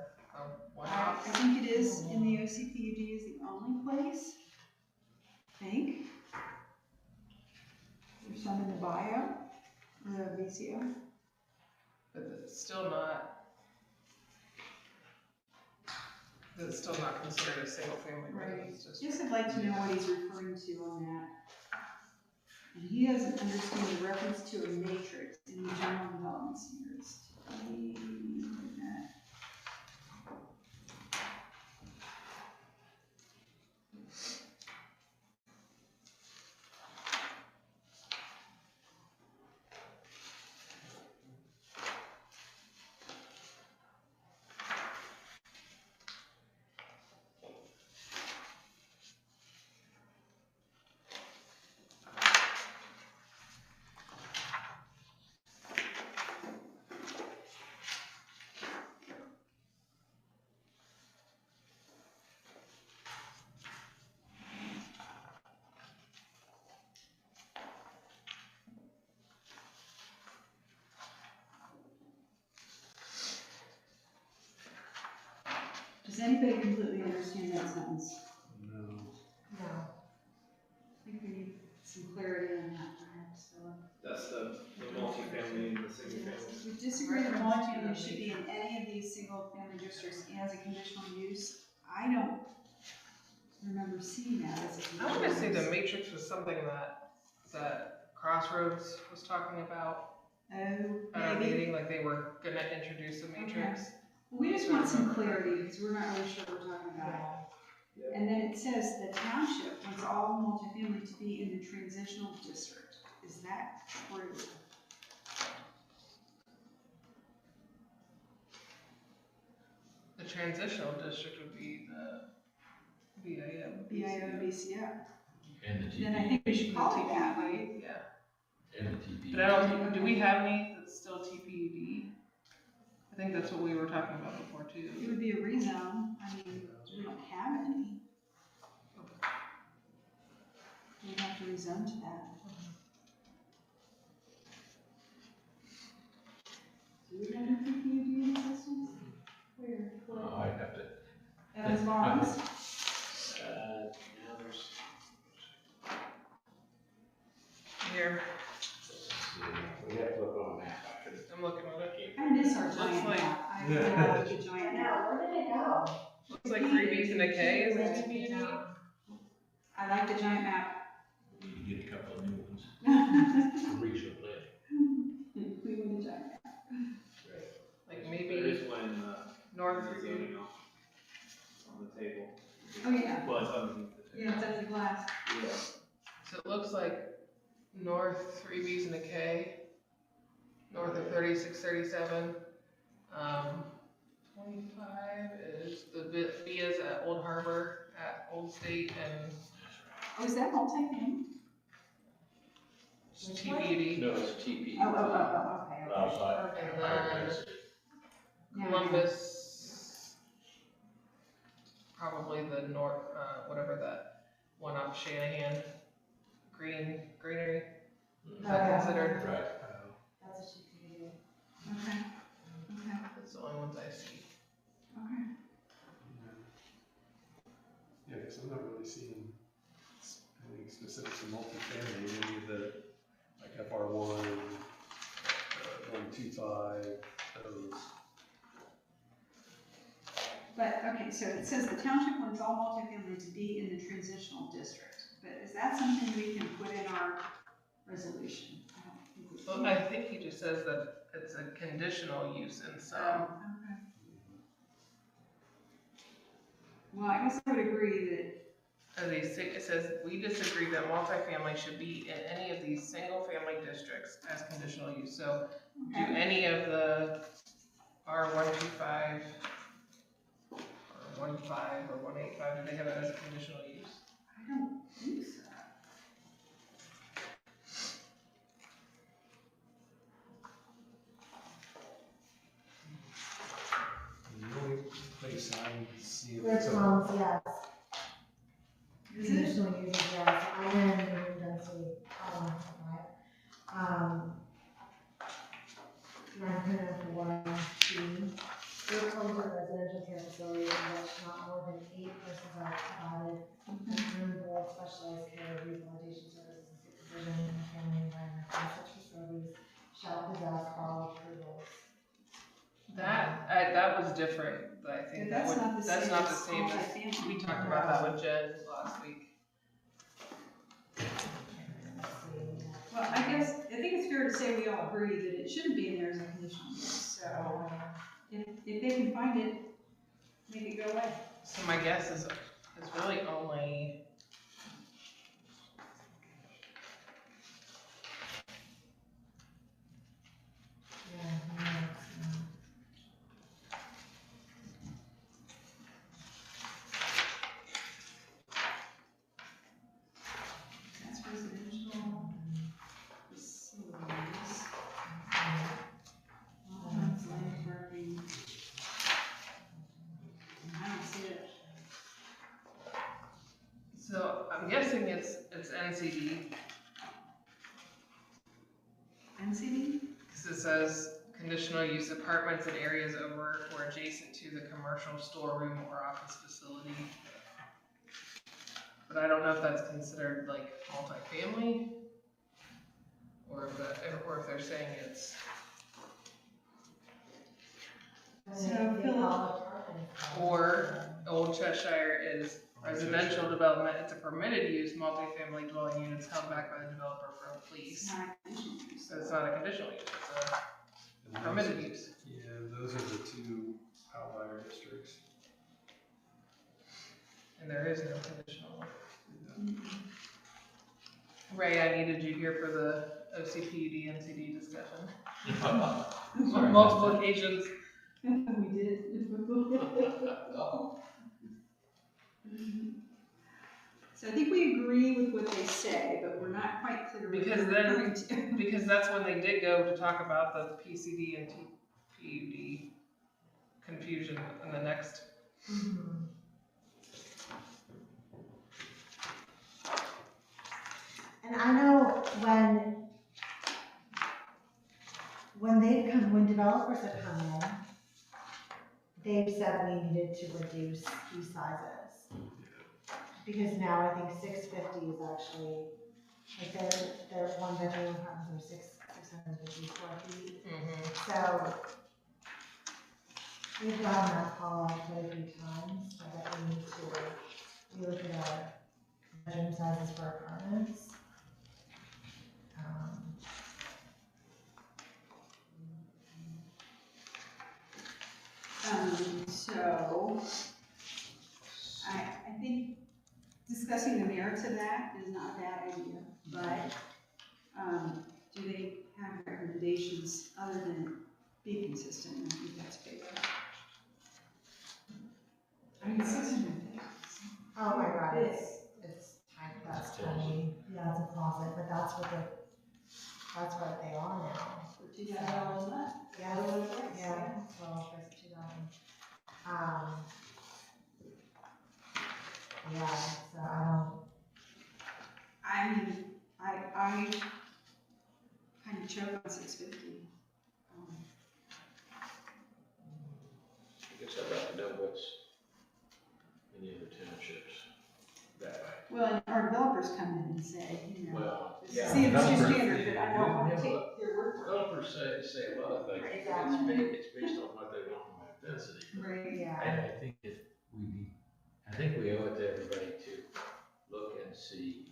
one I off? think it is in the OCPUD is the only place. I think. There's some in the bio, or the VCO. But it's still not. It's still not considered a single family residence I district. guess I'd like to know what he's referring to on that. And he doesn't understand the reference to a matrix in the general development standards. Does anybody completely understand that sentence? No. No. I think we need some clarity on that perhaps, so. That's the multifamily and the single family. We disagree that multifamily should be in any of these single family districts as a conditional use. I don't remember seeing that as a conditional I use. want to say the matrix was something that Crossroads was talking about at our Oh, maybe. meeting, like they were gonna introduce a matrix. We just want some clarity, because we're not really sure what we're talking about. Yeah. And then it says the township wants all multifamily to be in the transitional district. Is that true? The transitional district would be the BIM. BIO, BCO. And the Then I TP, think we should call it that, right? Yeah, and the TP. but I don't, do we have any that's still TPUD? I think that's what we were talking about before It too. would be a rezone. I mean, we don't have any. We'd have to rezone to that. Do we have any TPUD in existence? Where? Oh, I'd have to, Evans Barnes? Now there's. Here, we have to look on a map. I'm looking at it. I miss our Looks giant like- map. I love the giant map. Where did it go? Looks like 3Bs and a K is Where a did it TPUD. go? I like the giant map. We need to get a couple of new ones for regional planning. We want a giant map. Like There maybe is one in north the 3B. zoning office on the table. Oh, yeah. Well, it's underneath the Yeah, table. it's under the glass. Yeah. So it looks like north 3Bs and a K. north of 3637. 25 is the Vias at Old Harbor, at Old State, and Oh, is that multi-family? TBD. No, it's TP. Okay. Outside. And then Columbus, probably the north, whatever that one off Shanahan, greenery, is that considered? Right. That's a TPD. Okay. That's the only ones I see. Okay. Yeah, because I'm not really seeing anything specific to multifamily, any of the, like FR1, 125, those. But, okay, so it says the township wants all multifamily to be in the transitional district, but is that something we can put in our resolution? I don't think we Well, can. I think he just says that it's a conditional use in some. Okay. Well, I guess I would agree that, It says, we disagree that multifamily should be in any of these single-family districts as conditional use. So, do okay, any of the R125 or 1.5 or 1.85, do they have it as a conditional use? I don't think so. The only place I see it. Which ones, yes. Is it? Conditional uses, yes, I'm in medium density, right? 904G, your homes are residential care facilities in which not more than 8 persons are provided room board specialized care, rehabilitation services, and supervision in the family environment, and such facilities shall possess all approvals. That was different, but I think But that's not the same as, multifamily. we talked about that with Jen last week. Well, I think it's fair to say we all agree that it shouldn't be in there as a conditional use, so if they can find it, make it go away. So my guess is it's really only, That's residential facilities. Homes, land parking. I don't see it. so I'm guessing it's NCD, NCD? because it says conditional use apartments in areas over or adjacent to the commercial storeroom or office facility. But I don't know if that's considered like multifamily, or if they're saying it's, or Old Cheshire is residential development, it's a permitted use, multifamily dwelling units held back by the developer for a It's lease. not a conditional use. So it's not a conditional use, it's And a those- permitted use. Yeah, those are the two outlier districts. And there is no conditional. Ray, I needed you here for the OCPUD NCD discussion. Sorry. Multiple occasions. We did. So I think we agree with what they say, but we're not quite clear what Because they're then- referring to. Because that's when they did go to talk about the PCD and PUD confusion in the next. And I know when developers have come in, they've said we needed to reduce key sizes. Because now I think 650 is actually, like their one bedroom apartments are 650 square feet. So we've gotten that call out quite a few times, so that we need to look at our bedroom sizes for apartments. So, I think discussing the merits of that is not a bad idea, but, do they have recommendations other than be consistent, and I think that's fair. I mean, 600 things. Oh my God, it's tiny, that's tiny, yeah, it's a closet, but that's what they are now. For $2,000 a month. Yeah, What it is, yeah, well, price of 2,000. Yeah, so I mean, I kind of choke on 650. I guess I'd like to know what's in the other townships that way. Well, and our developers come in and say, you know, Well, this yeah. is the industry developers- standard, but I don't want to yeah, take their word for Developers say a lot of things. Exactly. It's based on what they want from that density. it. Right, yeah. I think I think we owe it to everybody to look and see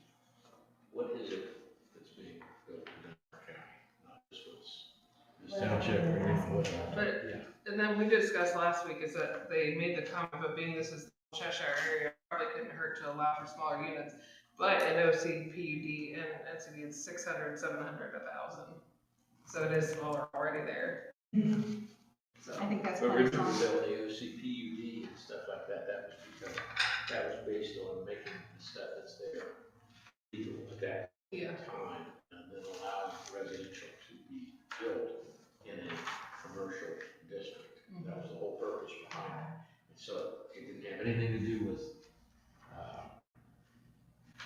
what is it that's being built in our county, not just what's this township or whatever. But- Yeah. And then we discussed last week is that they made the comment about being this is the Cheshire area, probably couldn't hurt to allow for smaller units. But in OC, PUD, and NCD, it's 600, 700, 1,000. So it is smaller already there. So, I think that's But what it's remember, on. Bill, the OCPUD and stuff like that, that was because that was based on making the stuff that's there legal at that yeah. time, and then allowing residential to be built in a commercial district. That was the whole purpose behind it. And so it didn't have anything to do with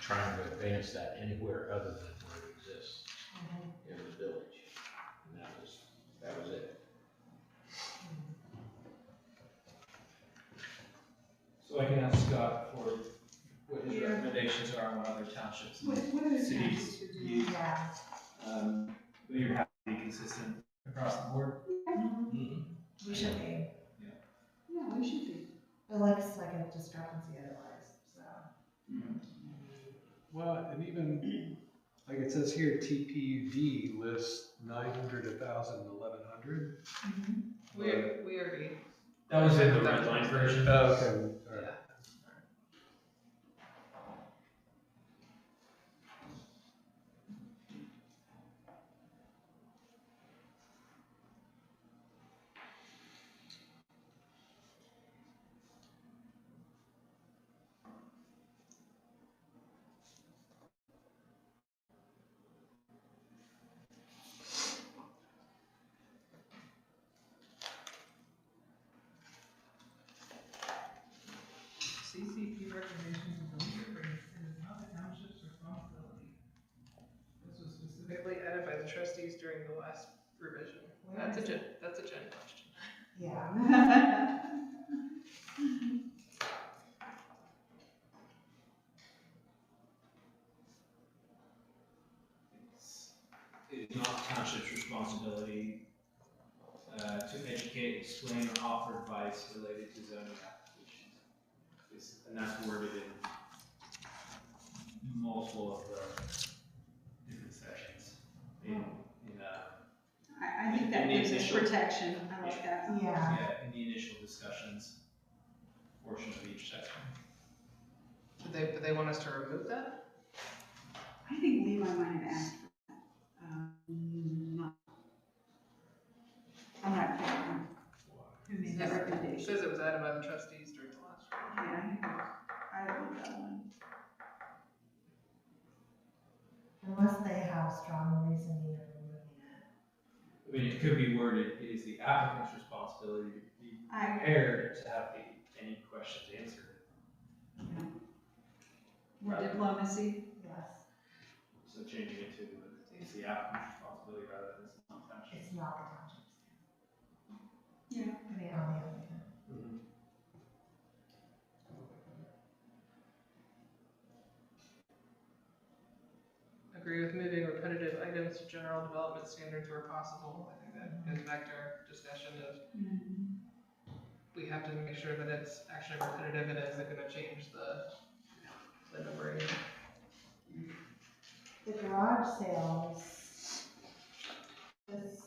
trying to advance that anywhere other than where it exists in the village. And that was it. So I can ask Scott for what his recommendations are on other townships and What are the cities. townships you're doing? Yeah. But you're happy to be consistent across the board? Mm-hmm. We should be. Yeah, we should be. It looks like a discrepancy otherwise, so. Well, and even, like it says here, TPUD lists 900, 1,000, 1,100. We already. That was in the red line version. Oh, okay, all right. Yeah. CCP recommendations of the leader is not the township's responsibility. This was specifically added by the trustees during the last revision. That's a Jen question. Yeah. It is not the township's responsibility to educate, explain, or offer advice related to zoning applications. And that's worded in multiple of the different sections. I think that In the gives us initial- protection. I like that. Yeah. In the initial discussions portion of each section. But they want us to remove that? I think Levi might have asked for that. I'm not clear on who made that It recommendation. says it was added by the trustees during the last revision. Yeah, I wrote that one. Unless they have strong reasoning of removing it. I mean, it could be worded, it is the applicant's responsibility to be prepared to have any questions answered. More diplomacy. Yes, So changing it to, it's the applicant's responsibility rather than it's not township. it's not the township's. Yeah. Depending on the applicant. Agree with moving repetitive items to general development standards where possible. I think that goes back to our discussion of we have to make sure that it's actually repetitive and isn't gonna change the numbering. The garage sales, this,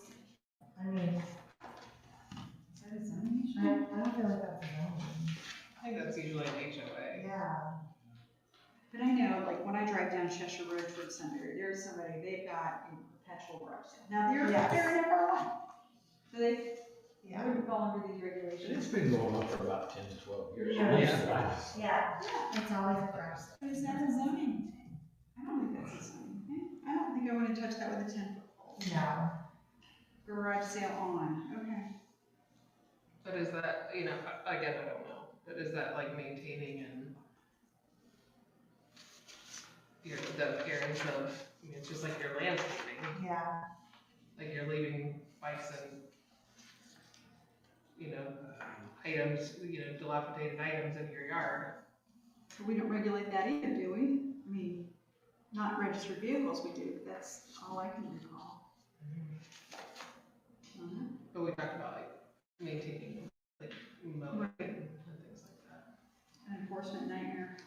I mean, Is that a zoning issue? I don't feel like that's a zoning. I think that's usually an HOA. Yeah. But I know, like, when I drive down Cheshire Road towards Sunbury, there's somebody, they've got a perpetual garage sale. Now, they're Yes. in FR1. So they Yeah. wouldn't fall under these regulations. It's been going on for about 10 to 12 years. Yeah. Yeah. It's always a garage sale. But is that a zoning thing? I don't think that's a zoning thing. I don't think I want to touch that with a 10-foot pole. No. Garage sale on, okay. But is that, again, I don't know, but is that like maintaining and the appearance of, it's just like your landscaping, Yeah. like you're leaving bikes and, items, dilapidated items in your yard. But we don't regulate that either, do we? I mean, not registered vehicles we do, but that's all I can recall. But we talked about like maintaining, like mowing and things like that. An enforcement nightmare.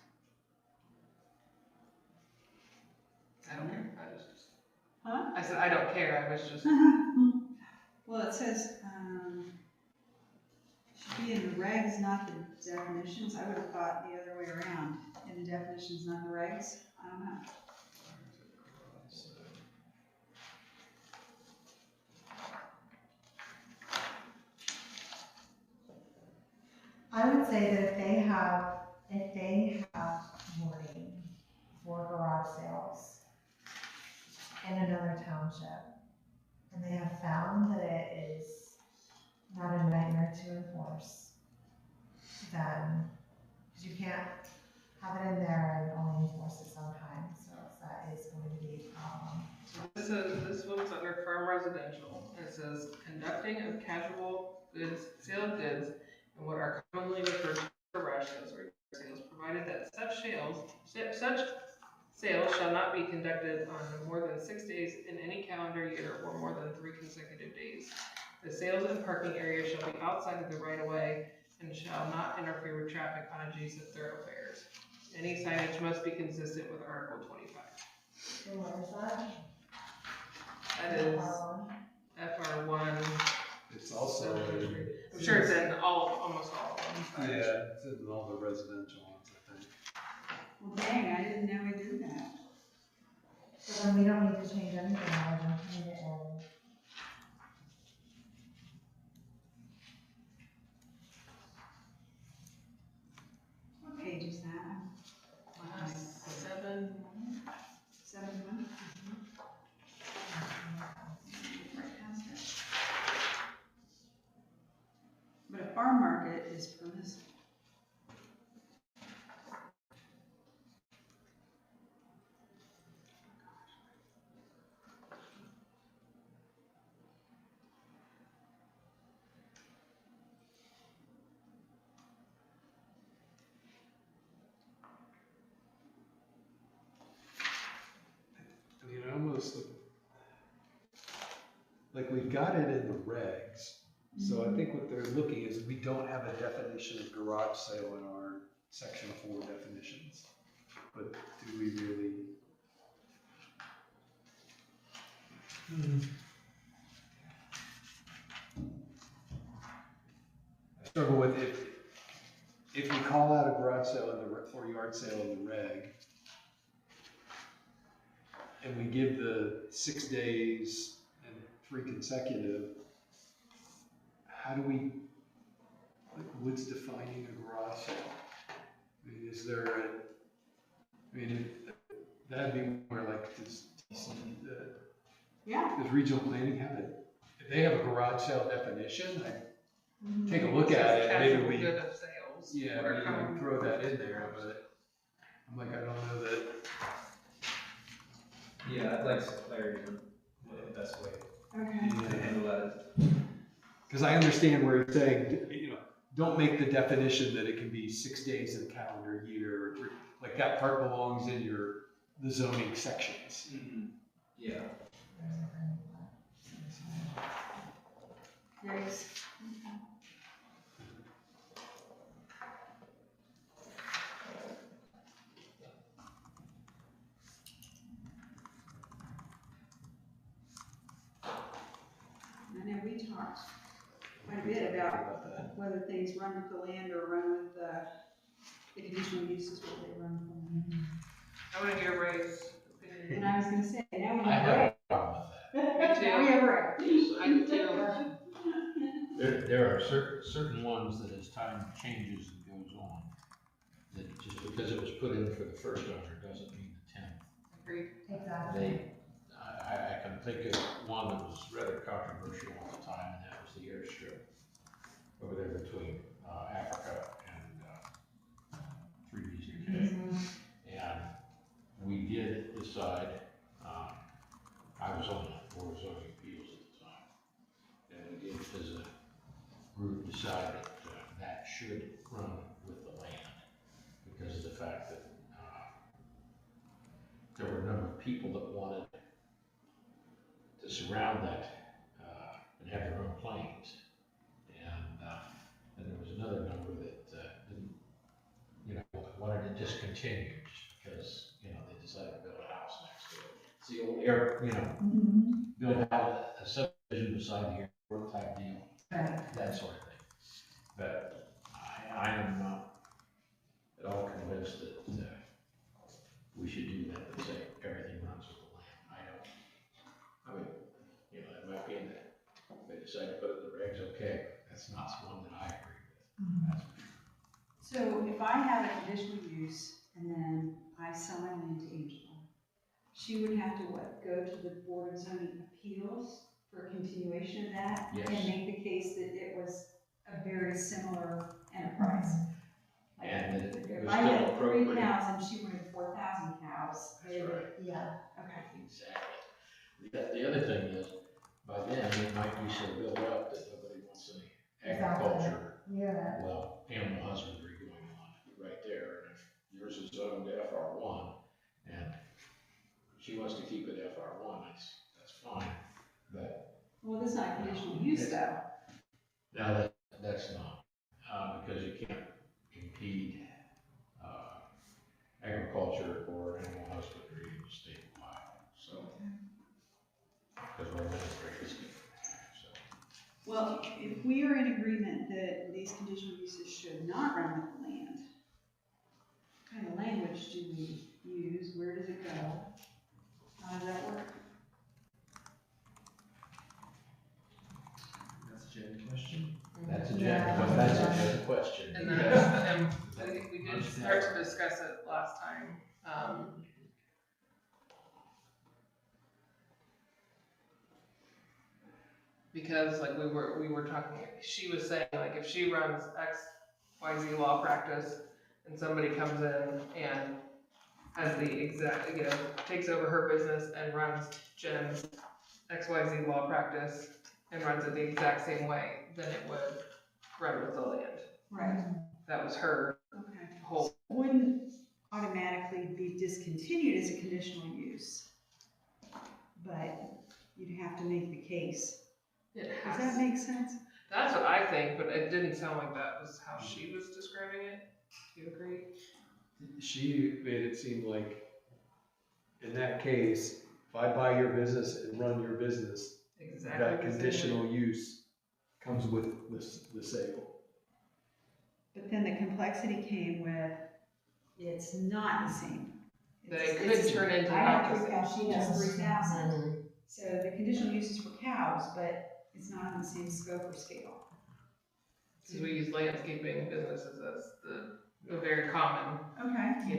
I don't care, I was just, Huh? I said, I don't care, I was just, Well, it says, should be in the regs, not the definitions. I would have thought the other way around. In the definitions, not the regs. I don't know. I would say that if they have warning for garage sales in another township, and they have found that it is not a nightmare to enforce, then, because you can't have it in there and only enforce it sometimes, so that is going to be a problem. this one's under farm residential, and it says conducting of casual goods, sale of goods, and what are commonly referred to as garage sales or sales, provided that such sales shall not be conducted on more than 6 days in any calendar year or more than 3 consecutive days. The sales and parking area shall be outside of the right of way and shall not interfere with traffic on adjacent thoroughfares. Any signage must be consistent with Article 25. And where is that? That is FR1. It's also, I'm sure it's in almost all of them. yeah, it's in all the residential ones, I think. Well, dang, I didn't know we did that. So then we don't need to change anything other than putting it in. What page is that? 7. 71? Right past it. But a farm market is permissible. I mean, almost like we've got it in the regs. So I think what they're looking is we don't have a definition of garage sale in our section 4 definitions. But do we really? I struggle with if we call out a garage sale in the or yard sale in the reg, and we give the 6 days and 3 consecutive, how do we, like, what's defining a garage sale? I mean, is there that'd be more like, does DC, Yeah. does regional planning have it? If they have a garage sale definition, I take a look at it, maybe Casual we, good of sales. yeah, What are maybe common- we throw that in there, but I'm like, I don't know that. Yeah, I'd like some clarity on what the best way Okay. to handle that is. Because I understand where you're saying, don't make the definition that it can be 6 days in a calendar year, or like that part belongs in the zoning sections. Yeah. There's, I know we talked quite a bit about whether things run with the land or run with the conditional uses, what they run from. I want to hear Ray's opinion. And I was gonna say, now we I have know. a problem with that. Ever. I do too. There are certain ones that as time changes and goes on, that just because it was put in for the first owner doesn't mean the 10th. Agreed. Exactly. I can think of one that was rather controversial at the time, and that was the airstrip over there between Africa and 3BZK. And we did decide, I was on the Board of Zoning Appeals at the time, and we did as a group decide that that should run with the land because of the fact that there were a number of people that wanted to surround that and have their own planes. And there was another number that didn't, wanted to discontinue just because, they decided to build a house next to it. It's the old air, build out a subdivision beside the airport type deal, Right. that sort of thing. But I am not at all convinced that we should do that and say everything runs with the land. It might be in there. They decide to put it in the regs, okay, but that's not one that I agree with. That's for sure. So if I have a conditional use and then I sell my land to Angela, she would have to what, go to the Board of Zoning Appeals for a continuation of that? Yes. And make the case that it was a very similar enterprise? Like, And that it if was I still had 3 appropriate. cows and she wanted 4,000 cows, That's right. Yeah. okay. Exactly. The other thing is, by then, it might be so built up that nobody wants any Exactly. agriculture, Yeah. well, animal husbandry going on right there. And if yours is zoned FR1, and she wants to keep it FR1, that's fine. But Well, that's not a conditional use though. no, that's not, because you can't impede agriculture or animal husbandry in the state of Ohio. So, because we're administrative state. So, Well, if we are in agreement that these conditional uses should not run with the land, what kind of language do we use? Where does it go? How does that work? That's a Jen question. that's a Yeah. general question. And then, I think we did start to discuss it last time. Because like we were talking, she was saying like if she runs XYZ law practice and somebody comes in and has the exact, takes over her business and runs Jen's XYZ law practice and runs it the exact same way, then it would run with the land. Right, That was her okay. whole. Wouldn't automatically be discontinued as a conditional use, but you'd have to make the case. It Does has. that make sense? That's what I think, but it didn't sound like that was how she was describing it. Do you agree? She made it seem like, in that case, if I buy your business and run your business, Exactly. that the same way. conditional use comes with the sale. But then the complexity came with, it's not the same. That it It's- could turn into I have not the 3 cows, she has 3,000. Mhm. So the conditional use is for cows, but it's not on the same scope or scale. Because we use landscaping businesses as the very common, Okay.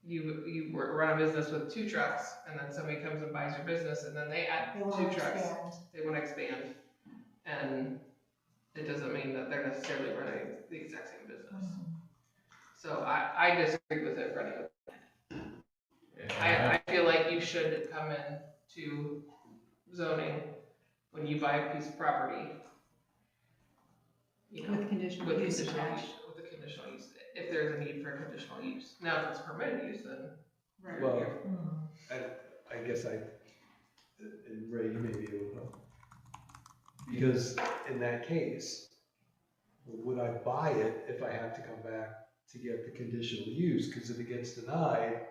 you run a business with 2 trucks and then somebody comes and buys your business and then they add They 2 want to trucks. expand. They want to expand. And it doesn't mean that they're necessarily running the exact same business. So I disagree with it running. I feel like you should come in to zoning when you buy a piece of property. With conditional With use conditional attached. use, with a conditional use, if there's a need for a conditional use. Now, if it's permitted use, then. Right. Well, I guess and Ray, you may be able to help. Because in that case, would I buy it if I have to come back to get the conditional use? Because if it gets denied,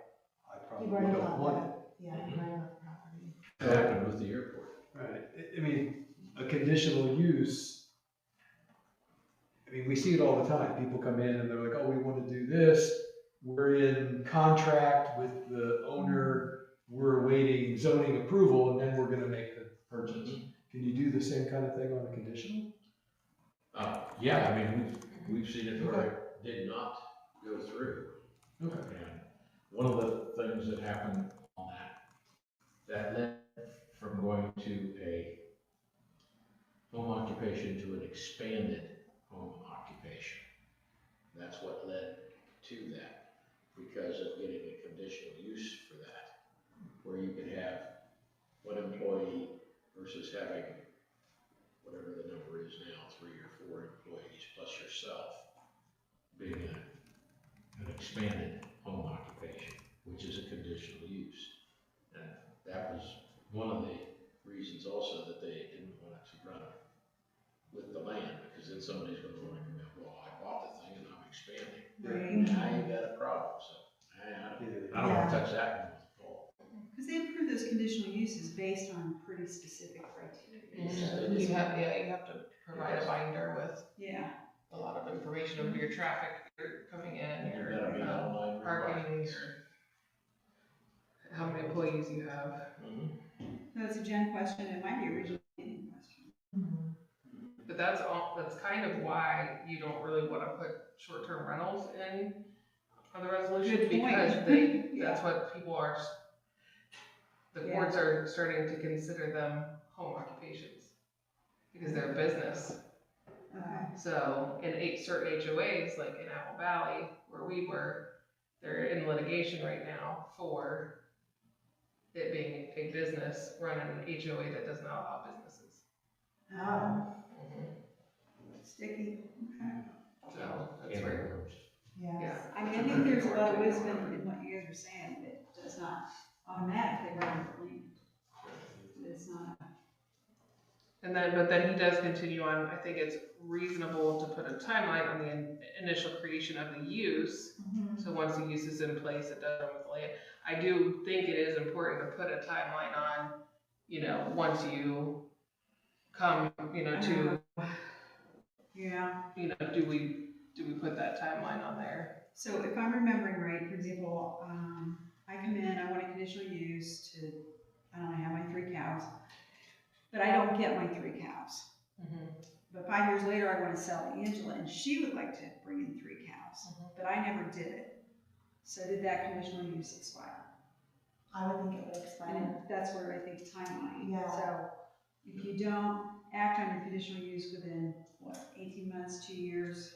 I probably You've already don't got want that. Yeah, you've already got the property. That happened with the airport. it. Right, I mean, a conditional use, we see it all the time. People come in and they're like, oh, we want to do this. We're in contract with the owner. We're awaiting zoning approval, and then we're gonna make the purchase. Can you do the same kind of thing on a conditional? Yeah, I mean, we've seen it where it did not go through. Okay. And one of the things that happened on that led from going to a home occupation to an expanded home occupation. That's what led to that, because of getting a conditional use for that, where you could have one employee versus having whatever the number is now, 3 or 4 employees plus yourself, being an expanded home occupation, which is a conditional use. And that was one of the reasons also that they didn't want it to run with the land, because then somebody's going to want to come in, well, I bought the thing and I'm expanding. Right. Now you got a problem, so I don't want to touch that one with the pole. Because they approve those conditional uses based on pretty specific criteria. You have to provide a binder with Yeah. a lot of information of your traffic, you're coming in, You your gotta be online parking, requirements. your, how many employees you have. No, it's a Jen question, it might be a regional planning question. But that's kind of why you don't really wanna put short-term rentals in on the resolution, Good point. because Yeah. that's what people are, the courts are starting to consider them home occupations, because they're a business. So in certain HOAs, like in Apple Valley, where we were, they're in litigation right now for it being a business running an HOA that does not allow businesses. Oh, Sticky. Okay. So that's And where, rooms. yes. yeah. I mean, I think there's a lot of wisdom in what you guys are saying, but it does not automatically run with the land. It's not. But then he does continue on, I think it's reasonable to put a timeline on the initial creation of the use. So once the use is in place, it does run with the land. I do think it is important to put a timeline on, once you come, to, Yeah. do we put that timeline on there? So if I'm remembering right, for example, I come in, I want a conditional use to, I don't know, have my 3 cows, but I don't get my 3 cows. But 5 years later, I want to sell to Angela, and she would like to bring in 3 cows, but I never did it. So did that conditional use expire? I would think it would And expire. that's where I think timeline. Yeah. So if you don't act on your conditional use within, 18 months, 2 years?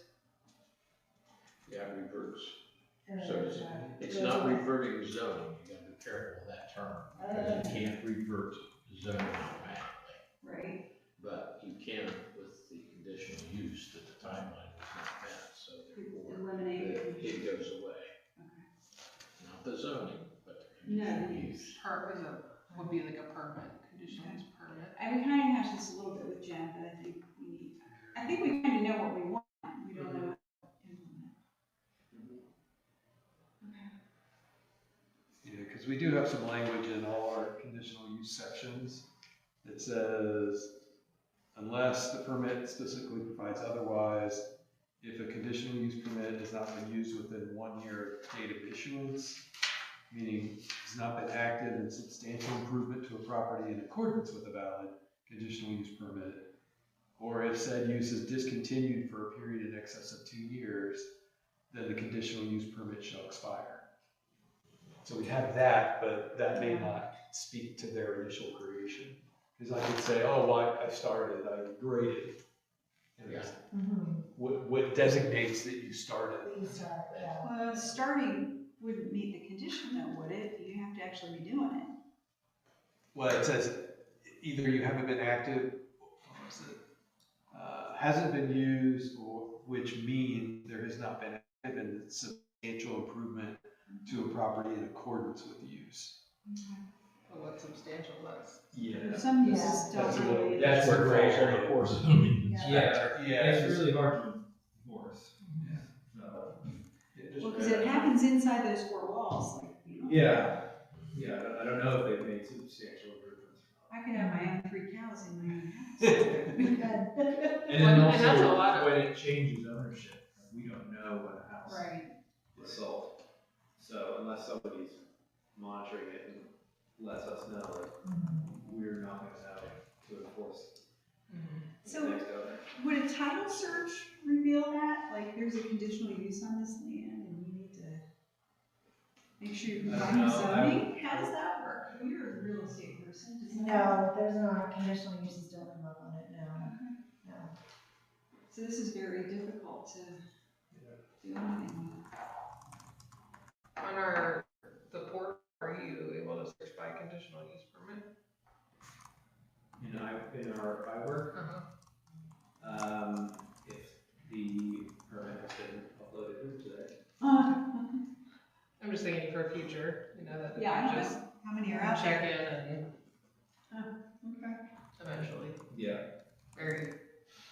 Yeah, it reverts. And So then it's not reverting zoning, you gotta be careful of that term, because you can't revert zoning automatically. Right. But you can with the conditional use that the timeline was not met, so therefore Eliminate the it goes away. Okay. Not the zoning, but the No, conditional the use. Would be like a permit, conditional use permit. And we kind of hashed this a little bit with Jen, but I think we kind of know what we want, we don't know what to implement. Yeah, because we do have some language in all our conditional use sections that says, unless the permit specifically provides otherwise, if a conditional use permit has not been used within 1 year of date of issuance, meaning has not been acted in substantial improvement to a property in accordance with a valid conditional use permit, or if said use is discontinued for a period in excess of 2 years, then the conditional use permit shall expire. So we have that, but that may not speak to their initial creation. Because I could say, oh, well, I started, I graded. And Yeah. what designates that you started? we start, yeah. Well, starting wouldn't meet the condition though, would it? You have to actually be doing it. Well, it says either you haven't been active, or is it, hasn't been used, or which means there has not been active and substantial improvement to a property in accordance with the use. But what's substantial, that's. Yeah. Some uses Yeah. don't That's a little- really. That's where where it falls on the course of zoning. Yeah, it's really hard to enforce. Yeah. So, Well, because it happens inside those 4 walls, like, yeah, I don't know if they've made substantial improvements. I could have my own 3 cows in my own house. And then And that's a also, lot of- when it changes ownership, we don't know when a house Right. is sold. So unless somebody's monitoring it and lets us know, like, we're not gonna know. to enforce So the next owner. would a title search reveal that? Like, there's a conditional use on this land and you need to make sure you I don't comply with know, zoning? How does that work? Well, you're a real estate person, does that? No, there's not, conditional uses don't come up on it, no, Okay. no. So this is very difficult to do anything with. On the portal, are you able to search by conditional use permit? In our iWork, if the permit has been uploaded here today. I'm just thinking for future, that Yeah, I you don't just know how many are out check there. in and Okay. eventually, Yeah. very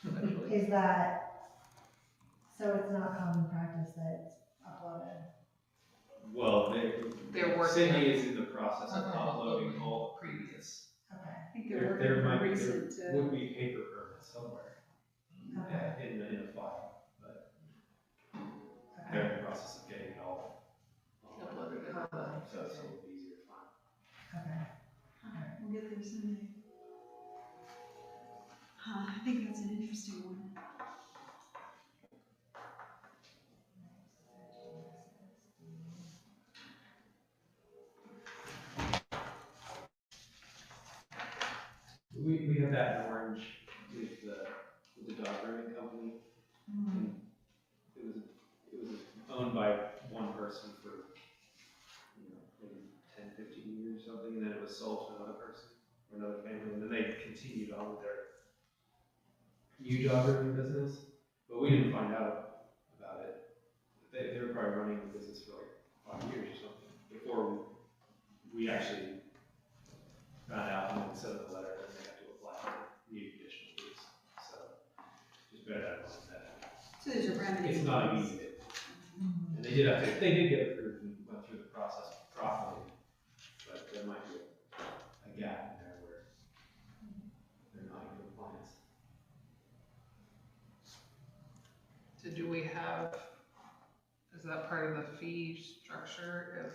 eventually. Is that, so it's not common practice that it's uploaded? Well, They're working Sydney on- is in the process of Okay. uploading all the previous. Okay, I think There they're working might on be, recent, there would be paper permits somewhere okay, in a file, but okay. they're in the process of getting it all Uploaded it. so it's a little easier to find. Okay. we'll get there someday. I think that's an interesting one. We have that in Orange with the dog grooming company. And it was owned by one person for, maybe 10, 15 years or something, and then it was sold to another person, or another family, and then they continued on with their new dog grooming business, but we didn't find out about it. They were probably running the business for like 5 years or something, before we actually found out, and then sent them a letter, and they had to apply for new conditional use, so just bear that in mind that. So there's a remedy. It's not immediate. And they did get approved and went through the process properly, but there might be a gap in there where they're not in compliance. So do we have, is that part of the fee structure if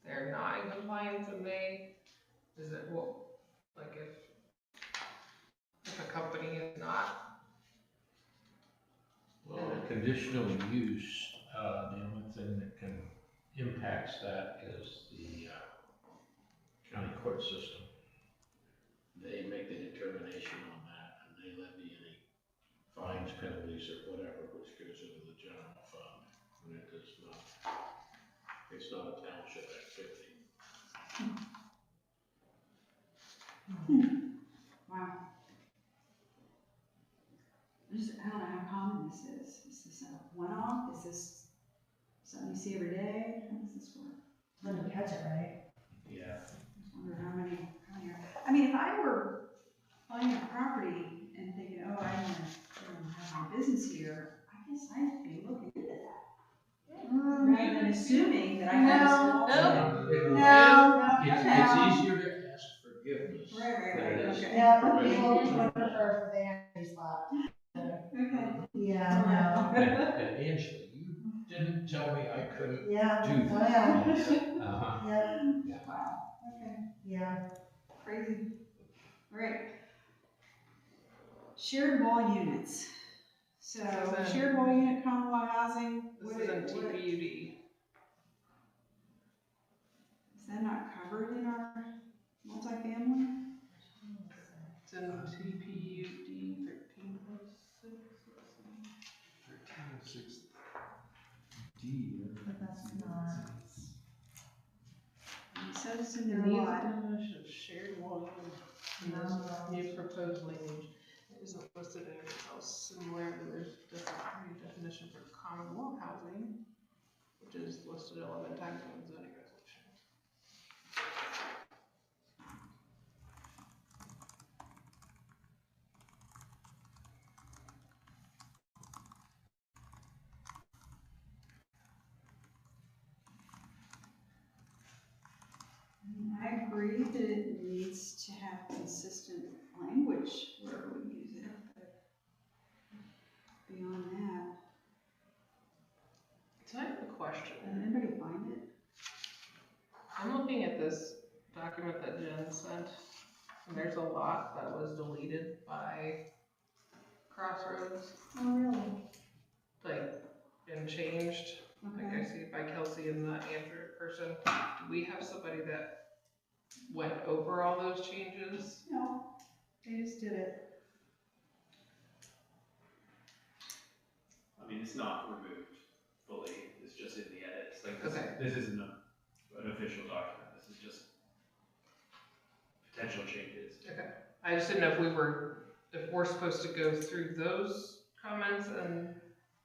they're not in compliance and is it, like if a company is not? Well, the conditional use, the only thing that can impacts that is the county court system. They make the determination on that, and they levy any fines, penalties, or whatever, which goes into the general fund, and it does not, it's not a township activity. Wow. I don't know how common this is. Is this a one-off? Is this something you see every day? How does this work? When you catch it, right? Yeah. I just wonder how many are. I mean, if I were buying a property and thinking, oh, I want to have my business here, I guess I'd be looking into that. Rather than assuming that I have a small. It's easier to ask forgiveness Right, than it is. okay. Yeah, permission. people would prefer for the energy slot. Okay. Yeah, And Angela, you didn't tell me I couldn't no. Yeah, do oh, that. yeah, Uh-huh. yeah, Wow, okay, yeah. crazy. All right. Shared wall units. So, This is shared wall unit, common law housing, This what is in is TPUD. that not covered in our multifamily? It's in TPUD 13.6. 13.6D. But that's not. It says it's in It there a needs lot. a definition of shared wall unit in this new proposed language. It isn't listed anywhere else. Similarly, there's a definition for common law housing, which is listed 11 times in the zoning resolution. I agree that it needs to have consistent language wherever we use it, but beyond that, So I have a question. does anybody find it? I'm looking at this document that Jen sent And there's a lot that was deleted by Crossroads, Oh, really? like, and changed. Like I Okay. see by Kelsey and the Andrew person. Do we have somebody that went over all those changes? No, they just did it. I mean, it's not removed fully, it's just in the edits, like Okay. this isn't an official document, this is just potential changes. Okay. I just didn't know if we're supposed to go through those comments and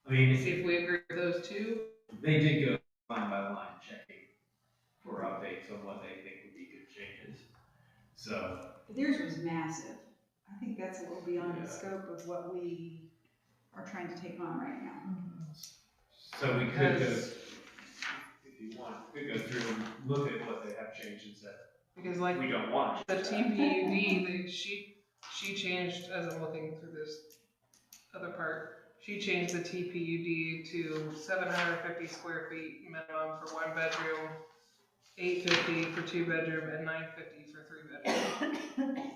I mean, see if we agree with those too. they did go line by line checking for updates on what they think would be good changes. So, But theirs was massive. I think that's a little beyond the Yeah. scope of what we are trying to take on right now. so we could go, Because- if you want, we could go through and look at what they have changed and said, Because like we don't want the to. TPUD, she changed, as I'm looking through this other part, she changed the TPUD to 750 square feet minimum for 1 bedroom, 850 for 2 bedroom, and 950 for 3 bedroom.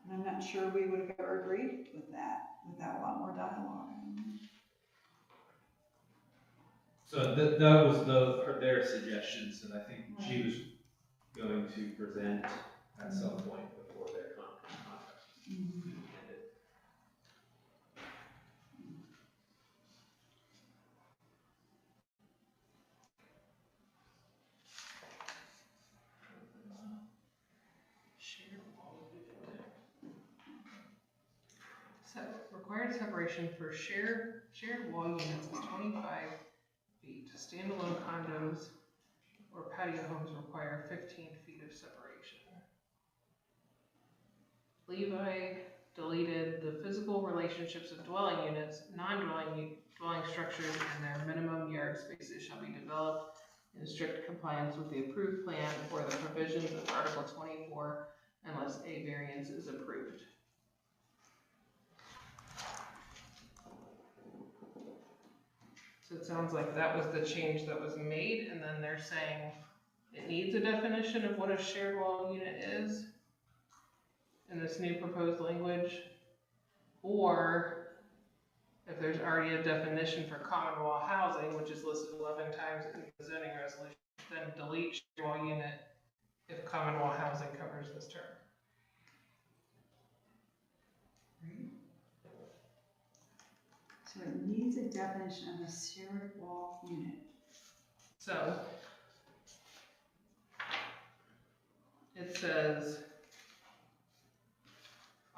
And I'm not sure we would have ever agreed with that without a lot more dialogue. So that was their suggestions, and I think she was going to present at some point before their contract ended. So, required separation for shared wall units is 25 feet. Standalone condos or patio homes require 15 feet of separation. Levi deleted the physical relationships of dwelling units, non-dwelling dwelling structures, and their minimum yard spaces shall be developed in strict compliance with the approved plan or the provisions of Article 24 unless a variance is approved. So it sounds like that was the change that was made, and then they're saying it needs a definition of what a shared wall unit is in this new proposed language, or if there's already a definition for common wall housing, which is listed 11 times in the zoning resolution, then delete shared wall unit if common wall housing covers this term. So it needs a definition of a shared wall unit. So it says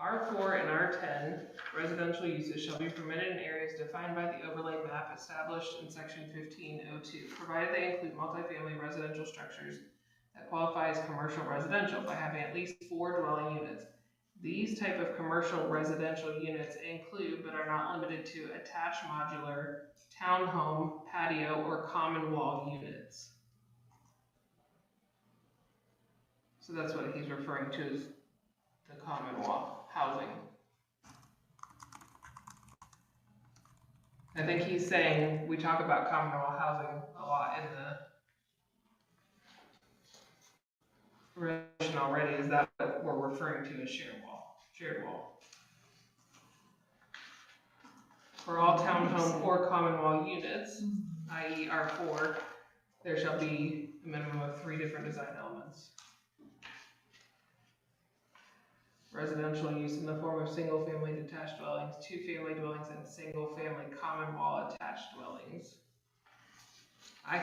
R4 and R10 residential uses shall be permitted in areas defined by the overlay map established in section 1502, provided they include multifamily residential structures that qualify as commercial residential by having at least 4 dwelling units. These type of commercial residential units include, but are not limited to, attached modular, townhome, patio, or common wall units. So that's what he's referring to as the common wall housing. I think he's saying, we talk about common wall housing a lot in the resolution already. Is that what we're referring to as shared wall? Shared wall. For all townhome or common wall units, i.e. R4, there shall be a minimum of 3 different design elements. Residential use in the form of single-family detached dwellings, 2-family dwellings, and single-family common wall attached dwellings. I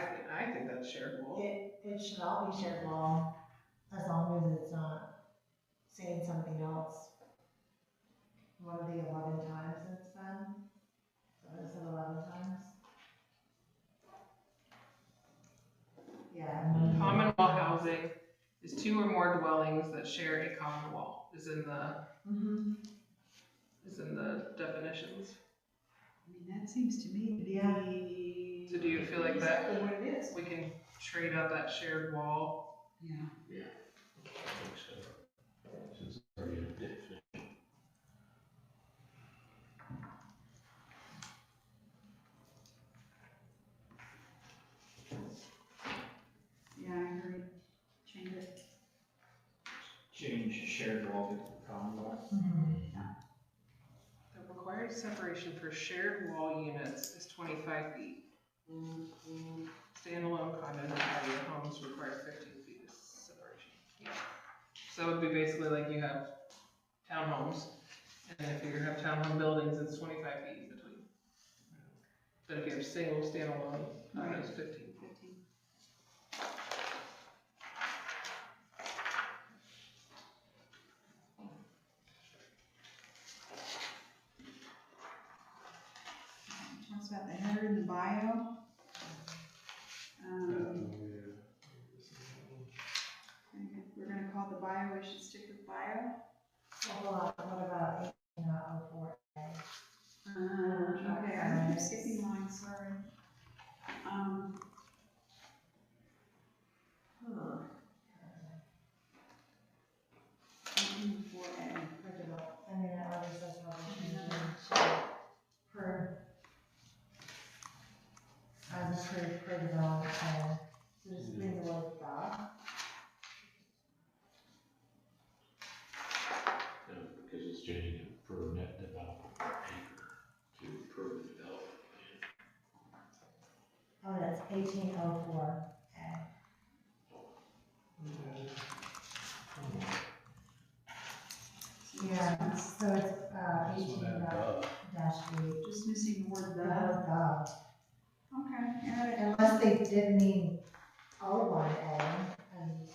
think that's shared wall. It should all be shared wall, as long as it's not saying something else. One of the 11 times it's been, so is it 11 times? Yeah. Common wall housing is 2 or more dwellings that share a common wall, is in the definitions. I mean, that seems to me to be. So do you feel like that, exactly what it is? we can trade out that shared wall? Yeah. I think so. Since it's already a definition. Yeah, I agree. Change it. change shared wall to common wall. The required separation for shared wall units is 25 feet. Standalone condo and patio homes require 15 feet of separation. Yeah. So it would be basically like you have townhomes, and if you have townhome buildings, it's 25 feet in between. But if you have single standalone, it's 15. 15. Talks about the header in the bio. We're gonna call the bio, we should stick with bio. Hold on, what about 18.04? Okay, I keep skipping lines, sorry. Per. 18.4A. I mean, it already says how per, as approved per development plan, so just bring the word the. Because it's changing it per net development per acre to per development plan. Oh, that's 1804. Yeah, so it's, 18-8. Just missing the word The the. word the. Okay, yeah, Unless they did mean O1A, and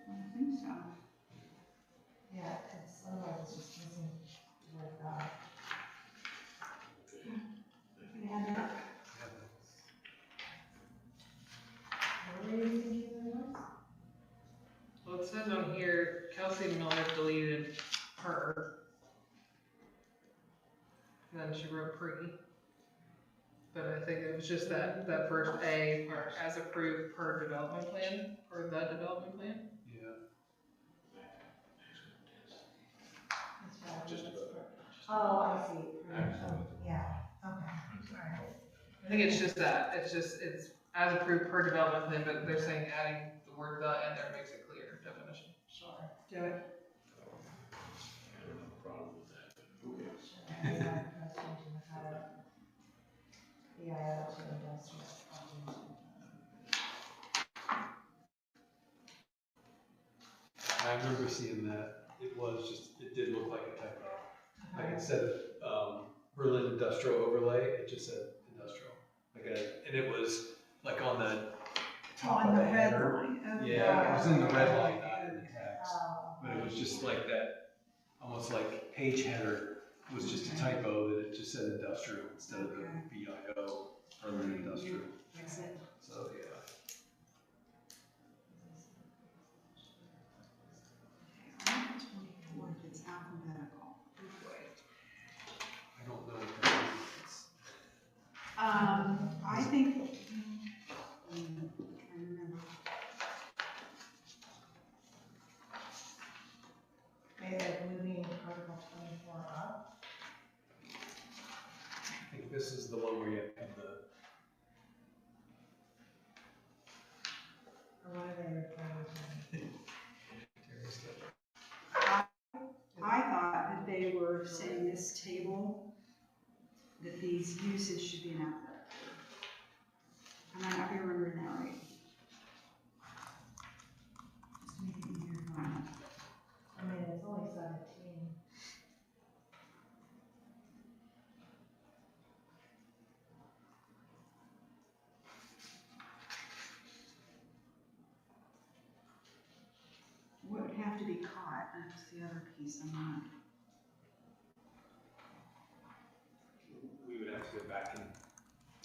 I don't think so. yeah, it's, otherwise it's just missing the word the. Can I add that? What were you thinking there was? Well, it says on here, Kelsey Miller deleted per. And then she wrote pre. But I think it was just that first A, part, as approved per development plan, or the development plan. Yeah. Just about. Oh, I see. Excellent. Yeah, okay, alright. I think it's just that, it's as approved per development plan, but they're saying adding the word the in there makes it clear definition. Sure. Do it. I don't have a problem with that, but okay. Sure, I have a question to the header. Yeah, to industrial. I remember seeing that. It did look like a typo. Like instead of Berlin industrial overlay, it just said industrial. And it was like on the top On of the the red header. line. Okay. Yeah, it was in the red line, not in the text. Oh. But it was just like that, almost like page header was just a typo that it just said industrial instead of the BIO, Berlin industrial. Fix it. So, yeah. 24, if it's alphabetical. Oh boy. I don't know what that means. I think, I'm trying to remember. Maybe like moving Article 24 up. I think this is the one where you have the, Or what are they referring to? I thought that they were saying this table, that these uses should be in alphabetical. I might not be remembering that right. Just to make it easier for me. I mean, it's only 17. What would have to be caught, that's the other piece I'm not. We would have to go back and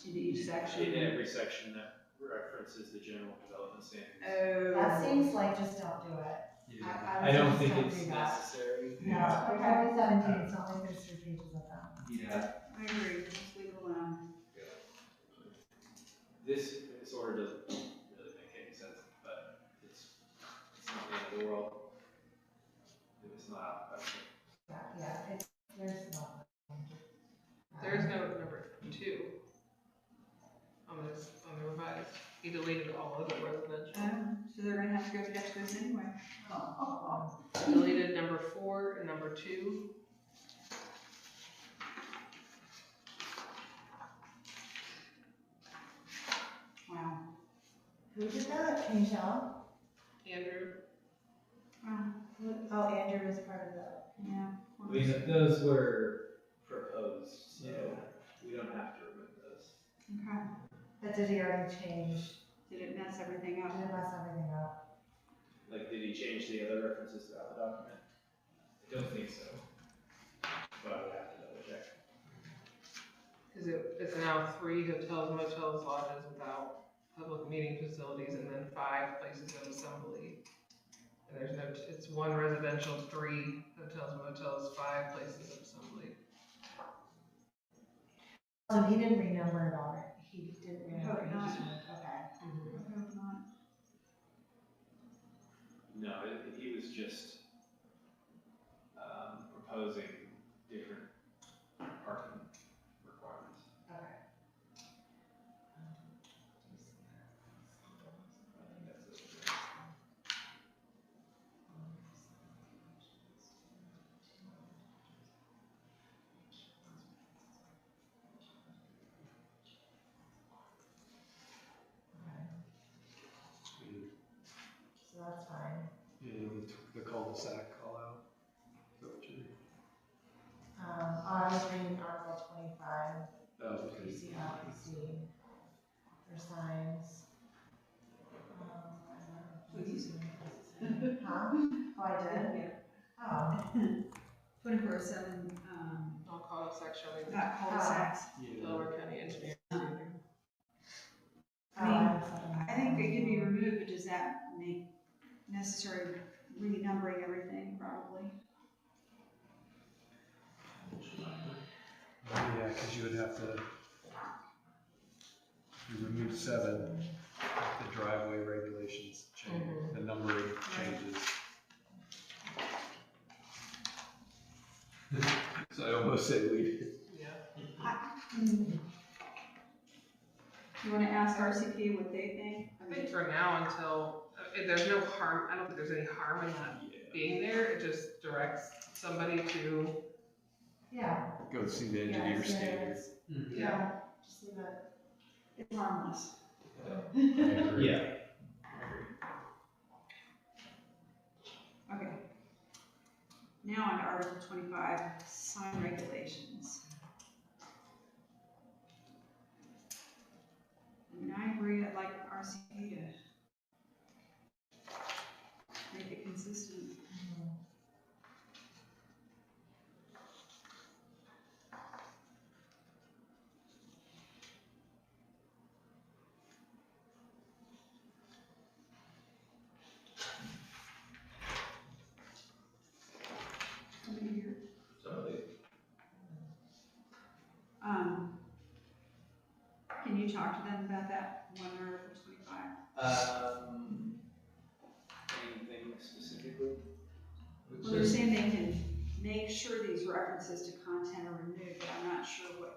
In each section. in every section that references the general development standards. Oh. That seems like just don't do it. I don't would think just it's do that. necessary. No, there's only 17, it's not like there's 3 pages of them. Yeah. I agree, just leave it alone. This order doesn't really make any sense, but it's not the end of the world. If it's not alphabetical. Yeah, it's, there's not. He deleted all of the residential. So they're gonna have to go catch those anyway. Deleted number 4 and number 2. Wow. Who did that? Can you tell? Andrew. Wow. Oh, Andrew was part of that. Yeah. I mean, those were proposed, so we don't have to remove those. Okay. But did he already change? Did it mess everything up? Did it mess everything up? Like, did he change the other references throughout the document? I don't think so. But I would have to double check. It's now 3 hotels, motels, lodges without public meeting facilities, and then 5 places of assembly. And there's no, it's 1 residential, 3 hotels, motels, 5 places of assembly. Oh, he didn't renumber it all. He didn't renumber Hope it. not. Okay. I hope not. No, he was just, proposing different parking requirements. Okay. I think that's it. So that's fine. And the cul-de-sac call out. Is that what you I was reading Article 25, Oh, okay. PCLPC, for signs. Huh? Oh, I did? Yeah. Oh. 24/7, I'll call it section, not cul-de-sacs. Yeah. Delaware County Engineer. I think it could be removed, but does that make necessary renumbering everything, probably? Yeah, because you would have to, you remove 7, the driveway regulations change, the numbering changes. So I almost say leave it. Yeah. You wanna ask RCP what they think? I think for now, until, there's no harm, I don't think there's any harm in that being there. It just directs somebody to, Yeah. Go see the engineer standards. Yeah. Just leave it. It's harmless. Yeah. Okay. Now on to Article 25, sign regulations. I mean, I agree, I'd like RCP to make it consistent. Somebody here? Somebody. Can you talk to them about that one Article 25? Anything specifically? Well, they're saying they can make sure these references to content are removed, but I'm not sure what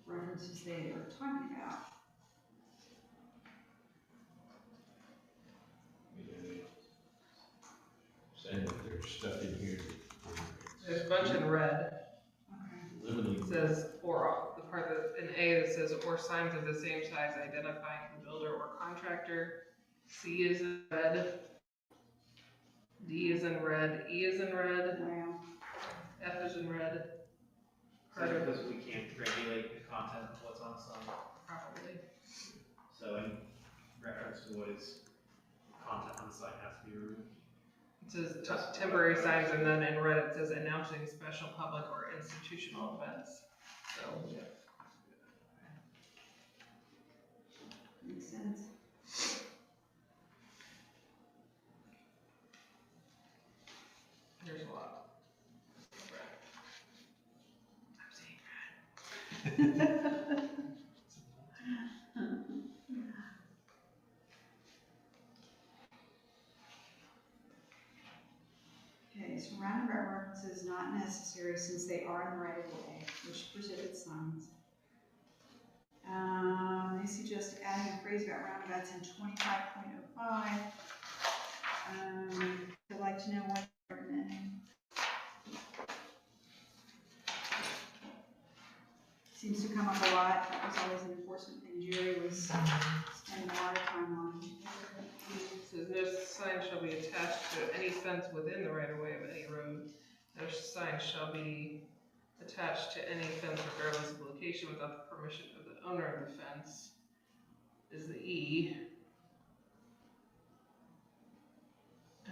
references they are talking about. Saying that there's stuff in here there's a bunch in red. Okay. limiting. It says, or the part that, in A that says, or signs of the same size identifying the builder or contractor. C is in red. D is in red. E is in red. Wow. F is in red. Is that because we can't regulate the content of what's on some? Probably. So in reference to what is content on the site has to be removed. It says temporary signs, and then in red it says announcing special public or institutional events. So, yeah. Makes sense. There's a lot. I'm seeing red. Okay, so roundabout references not necessary since they are in the right of way, which prohibits signs. They suggest a Grays got roundabouts in 25.05. I'd like to know what they're recommending. Seems to come up a lot. That was always an enforcement thing Jerry was spending a lot of time on. It says no sign shall be attached to any fence within the right of way of any road. No sign shall be attached to any fence regardless of location without the permission of the owner of the fence, is the E.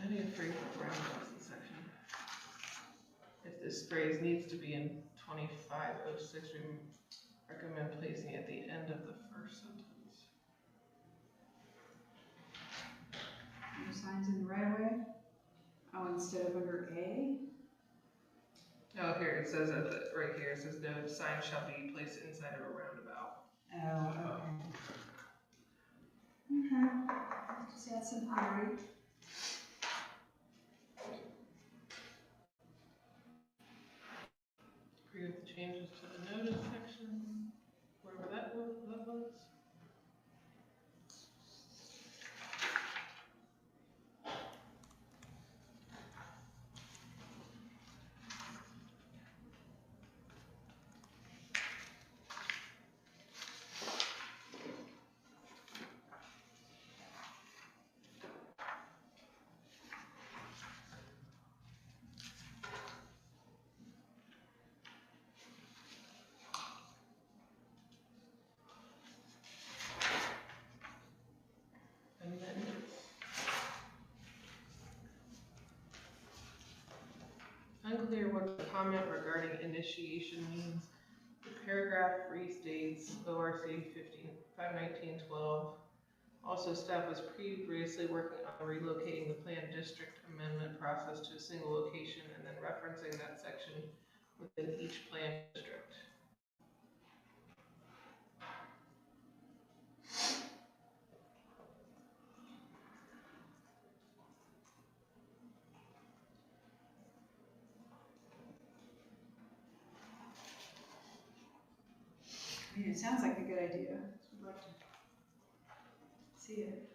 Any phrase with roundabouts in section. If this phrase needs to be in 2506, we recommend placing it at the end of the first sentence. No signs in the right of way? Oh, instead of under A? Oh, here, it says right here, it says no sign shall be placed inside of a roundabout. Oh, okay. Okay. Just add some theory. Agree with the changes to the notice section, wherever that was. Unclear what the comment regarding initiation means. The paragraph restates ORC 519.12. Also, staff was previously working on relocating the planned district amendment process to a single location and then referencing that section within each planned district. I mean, it sounds like a good idea. I'd like to see it.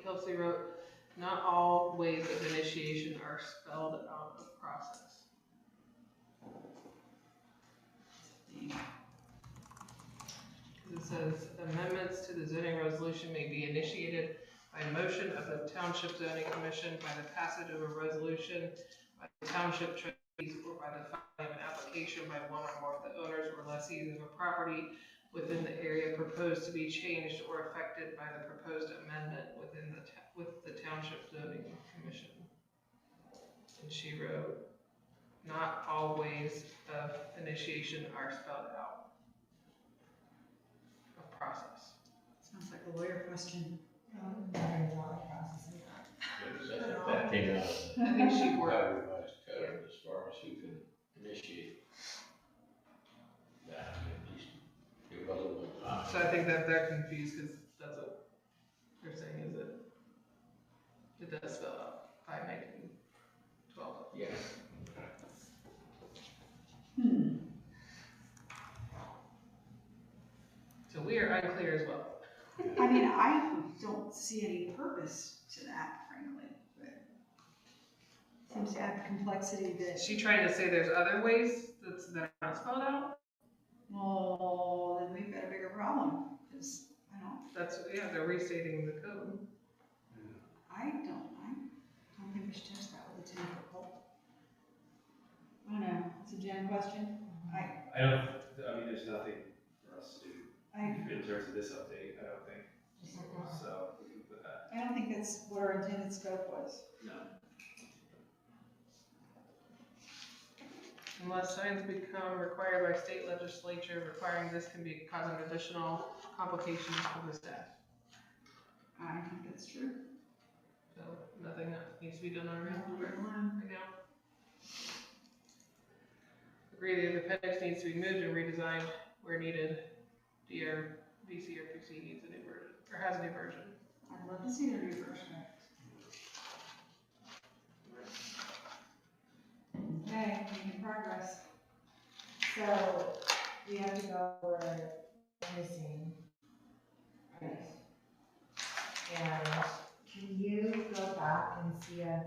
Kelsey wrote, not all ways of initiation are spelled out of process. It says amendments to the zoning resolution may be initiated by motion of the Township Zoning Commission, by the passage of a resolution by the Township Trustees, or by the filing of an application by one or more of the owners or lessees of a property within the area proposed to be changed or affected by the proposed amendment with the Township Zoning Commission. And she wrote, not all ways of initiation are spelled out of process. Sounds like a lawyer question. Very long processing. That came out of I think she the worked. revised code as far as who can initiate that, at least give a little bit of time. So I think that they're confused because that's what they're saying, is it does spell out 519.12. Yeah. So we are unclear as well. I mean, I don't see any purpose to that, frankly, but it seems to add complexity that, Is she trying to say there's other ways that are not spelled out? well, then we've got a bigger problem, because I don't They're restating the code. I don't think we should touch that with a 10-foot pole. I don't know, it's a Jen question. I mean, there's nothing for us to do in terms of this update, I don't think. So we can put that. I don't think that's what our intended scope was. No. Unless signs become required by state legislature, requiring this can be causing additional complications for the staff. I think that's true. So nothing that needs to be done on our end right now. agree the appendix needs to be moved and redesigned where needed. Dear VC or PC needs a new version, or has a new version. I'd love to see their new version. Okay, making progress. So we have to go over missing. Right. And can you go back and see if,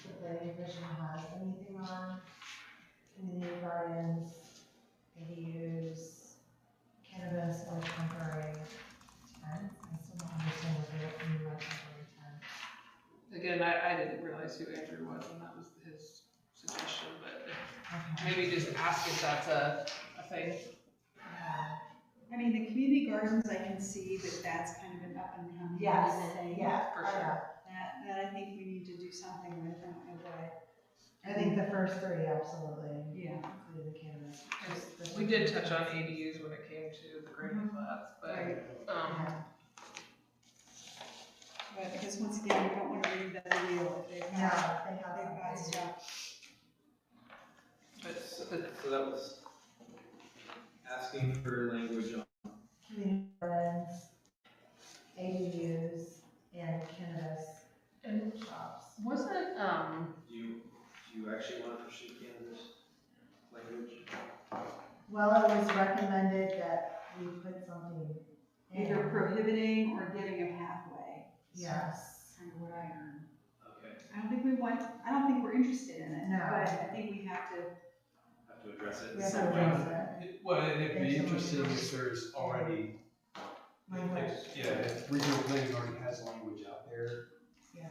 the planning commission has anything on community gardens, ADUs, cannabis or temporary tents? I still don't understand what they mean by temporary tents. Again, I didn't realize who Andrew was, and that was his suggestion, but Okay. maybe just ask if that's a thing. Yeah. I mean, the community gardens, I can see that that's kind of an up and coming Yes, thing. yeah, For oh, sure. yeah. That I think we need to do something with, I don't know what. I think the first three, absolutely. Yeah. Including the cannabis. We did touch on ADUs when it came to the grading flats, but, Right. Yeah. But I guess once again, we don't want to reinvent the wheel if they've No, got, they have they've got something. stuff. So that was asking for language on, Community gardens, ADUs, and cannabis and shops. wasn't, do you actually want to pursue cannabis language? Well, it was recommended that we put something in. Either prohibiting or giving a pathway. Yes. Kind of what I heard. Okay, I don't think we're interested in it. No. But I think we have to. have to address it. We have to So, address Well, and it'd be Thanks so interesting much. if there's already, it. Language. if regional planning already has language out there Yeah.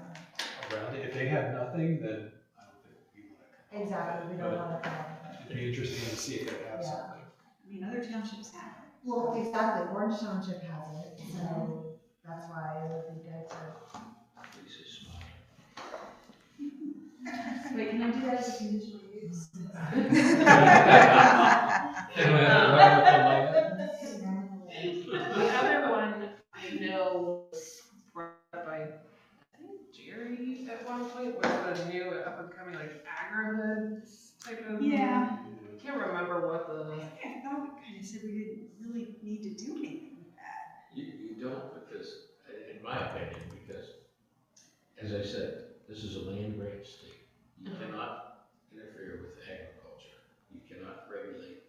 around it. If they have nothing, then I don't think we want to. Exactly, we don't want to come up with it. It'd be interesting to see if they have Yeah. something. I mean, other townships have it. Well, exactly, Orange Township has it, so that's why it would be good to. Lisa's smart. Wait, can I do that as a conditional use? the other one I know was brought up by, I think Jerry at one point, was the new up and coming like agri type of. Yeah. I can't remember what the. I thought we kind of said we didn't really need to do anything with that. You don't, because, in my opinion, because, as I said, this is a land grant state. You cannot interfere with agriculture. You cannot regulate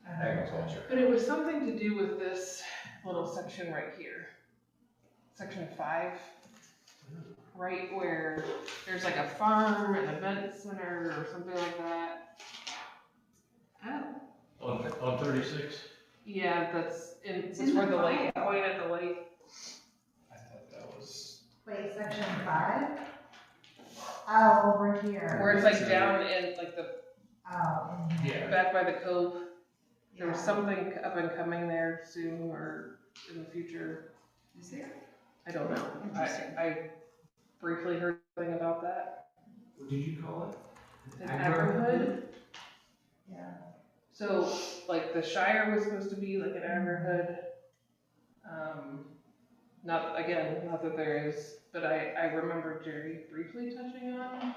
agriculture. But it was something to do with this little section right here. Section 5. Right where there's like a farm, an event center, or something like that. Oh. On 36? Yeah, that's It's it's in where the the lake, file. point at the lake. I thought that was. Wait, section 5? Oh, over here. Where it's like down in like the Oh, in here. Yeah. back by the cove. There was Yeah. something up and coming there soon or in the future. Is there? I don't know. Interesting. I briefly heard something about that. What did you call it? An agri-hood. Yeah. So like the Shire was supposed to be like an agri-hood. Not that there is, but I remember Jerry briefly touching on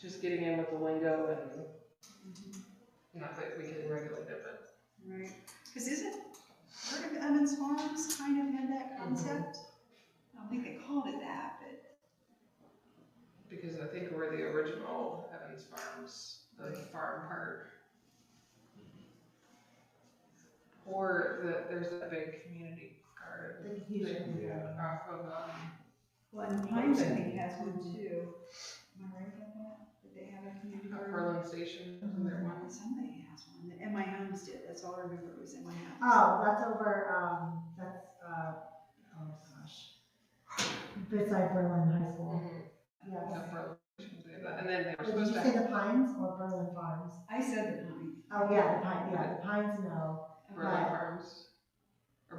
just getting in with the lingo and not that we can regulate it, but Right. Because isn't part of Evans Farms kind of had that concept? I don't think they called it that, but. because I think we're the original Evans Farms, the farm part. Or there's that big community garden The confusion. Yeah. off of, Well, and Pines, I think, has one too. Am I right about that? That they have a community garden? Pearland Station, wasn't there one? Somebody has one. That MI Homes did. That's all I remember was MI Homes. Oh, that's over, oh gosh. Beside Berlin High School. Yeah, Yes. Pearland Station did that. And then they were Did you supposed to say have the Pines or Berlin Farms? I said the Pine. Oh, yeah, the Pines, no. Berlin Farms. Or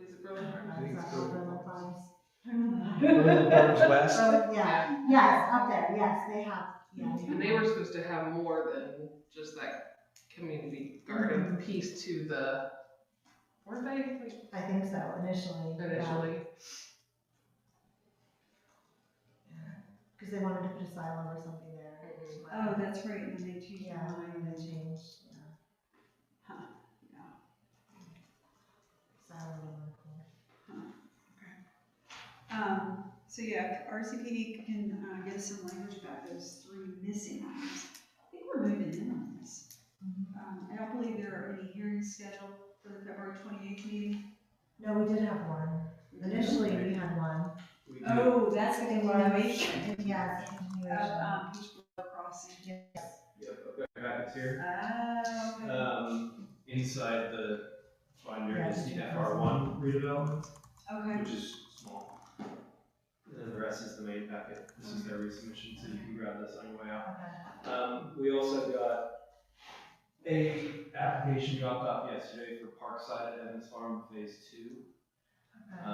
is it Berlin Farms? think That's it's not Berlin Berlin Farms. Burns West. Berlin, yeah, yes, up there, yes, they have, yeah. And they were supposed to have more than just that community garden piece to the, weren't they, I think so, initially. yeah. initially? Because they wanted to put asylum or something there. they might. Oh, that's right, and they changed Yeah, their mind. they changed, yeah. Huh, yeah. So I don't know. So yeah, if RCPD can, get us some language about those 3 missing items. I think we're moving in on this. I don't believe there are any hearings scheduled for the February 28th meeting. No, we did have one. Initially, we had one. We do. Oh, that's the It was, continuation yeah, it's a of, continuation. Peachboro Crossing. Yep, I've got packets here. Oh, Inside the binder Yeah, is the just FR1 redevelopment, okay. which is small. And then the rest is the main packet. This is their resubmission, so you can grab this on your way out. Okay. We also got a application dropped off yesterday for Parkside at Evans Farm Phase 2. Okay.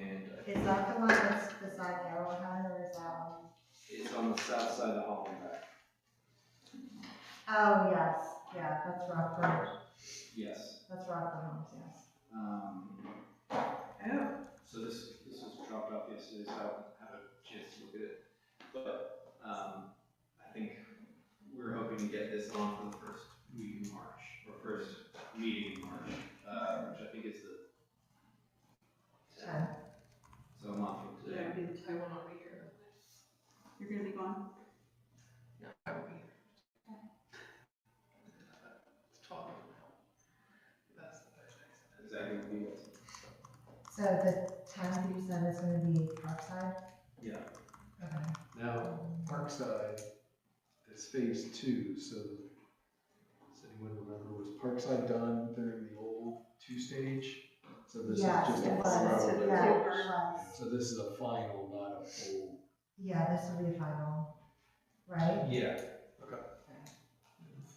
And Is that the one that's beside Arrowhead, or is that one? it's on the south side of Hollenbeck. Oh, yes, yeah, that's Rockford, Yes. that's Rockford Homes, yes. Oh, So this was dropped off yesterday, so I haven't had a chance to look at it. But I think we're hoping to get this on for the first week in March, or first meeting in March, which I think is the 10th. So a month from yeah, today. it'll be the I will not be here. You're gonna be gone? No, I will be here. It's 12 now. That's the Thursday. Exactly what we was. So the 10th you said is gonna be Parkside? Yeah. Okay. Now, Parkside is phase 2, so does anyone remember, was Parkside done during the old 2-stage? So this Yes, is just it a was. final. Yeah, it was. So this is a final, not a full. Yeah, this will be a final, right? Yeah. Okay.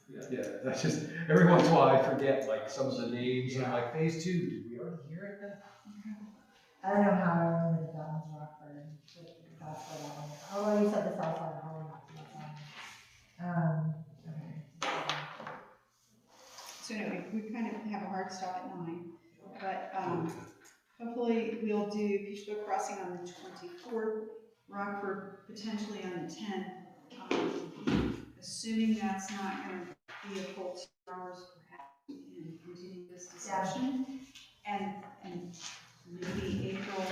Yeah. Yeah, that's just, every once in a while I forget like some of the names, and like phase 2, did we already hear it then? I don't know how I remember that that was Rockford, but that's what I remember. Oh, you said the south side of Holland. Okay. So anyway, we kind of have a hard stop at 9, but, hopefully we'll do Peachboro Crossing on the 24th, Rockford potentially on the 10th. Assuming that's not gonna be a full 2 hours, perhaps we can continue this discussion. And maybe April,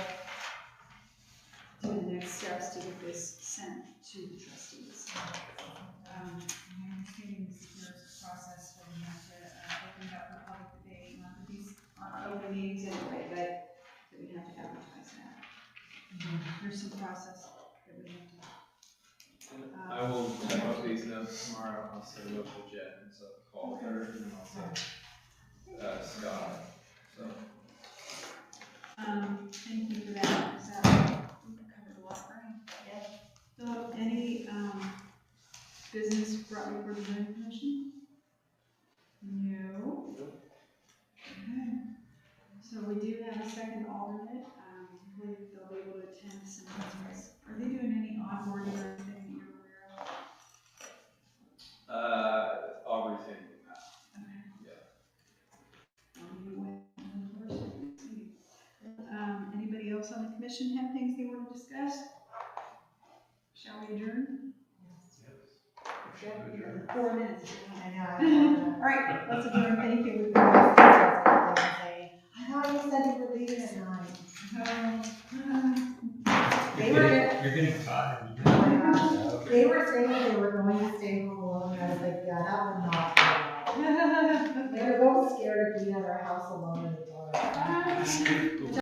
do the next steps to get this sent to the trustees. My understanding is there's a process where we have to open it up for public debate, not that these aren't open meetings anyway, but that we have to advertise that. There's some process that we have to. I will type up these notes tomorrow. I'll send them over to Jen and set up a call with her, and I'll send Scott. So. Thank you for that. So, we covered a lot, right? Yeah. So, any, business brought before the zoning commission? No. Okay. So we do have a second alternate. Hopefully they'll be able to attend some meetings. Are they doing any onboarding or anything that you're aware of? Aubrey's handling that. Okay. Yeah. Anybody else on the commission have things they want to discuss? Shall we adjourn? Yes. 4 minutes. I know. All right, let's adjourn. Thank you. I thought you said you were leaving at 9. They were. You're getting tired. They were saying they were going to stay home alone, and I was like, yeah, that would not be allowed. They were both scared of being at our house alone in the dark.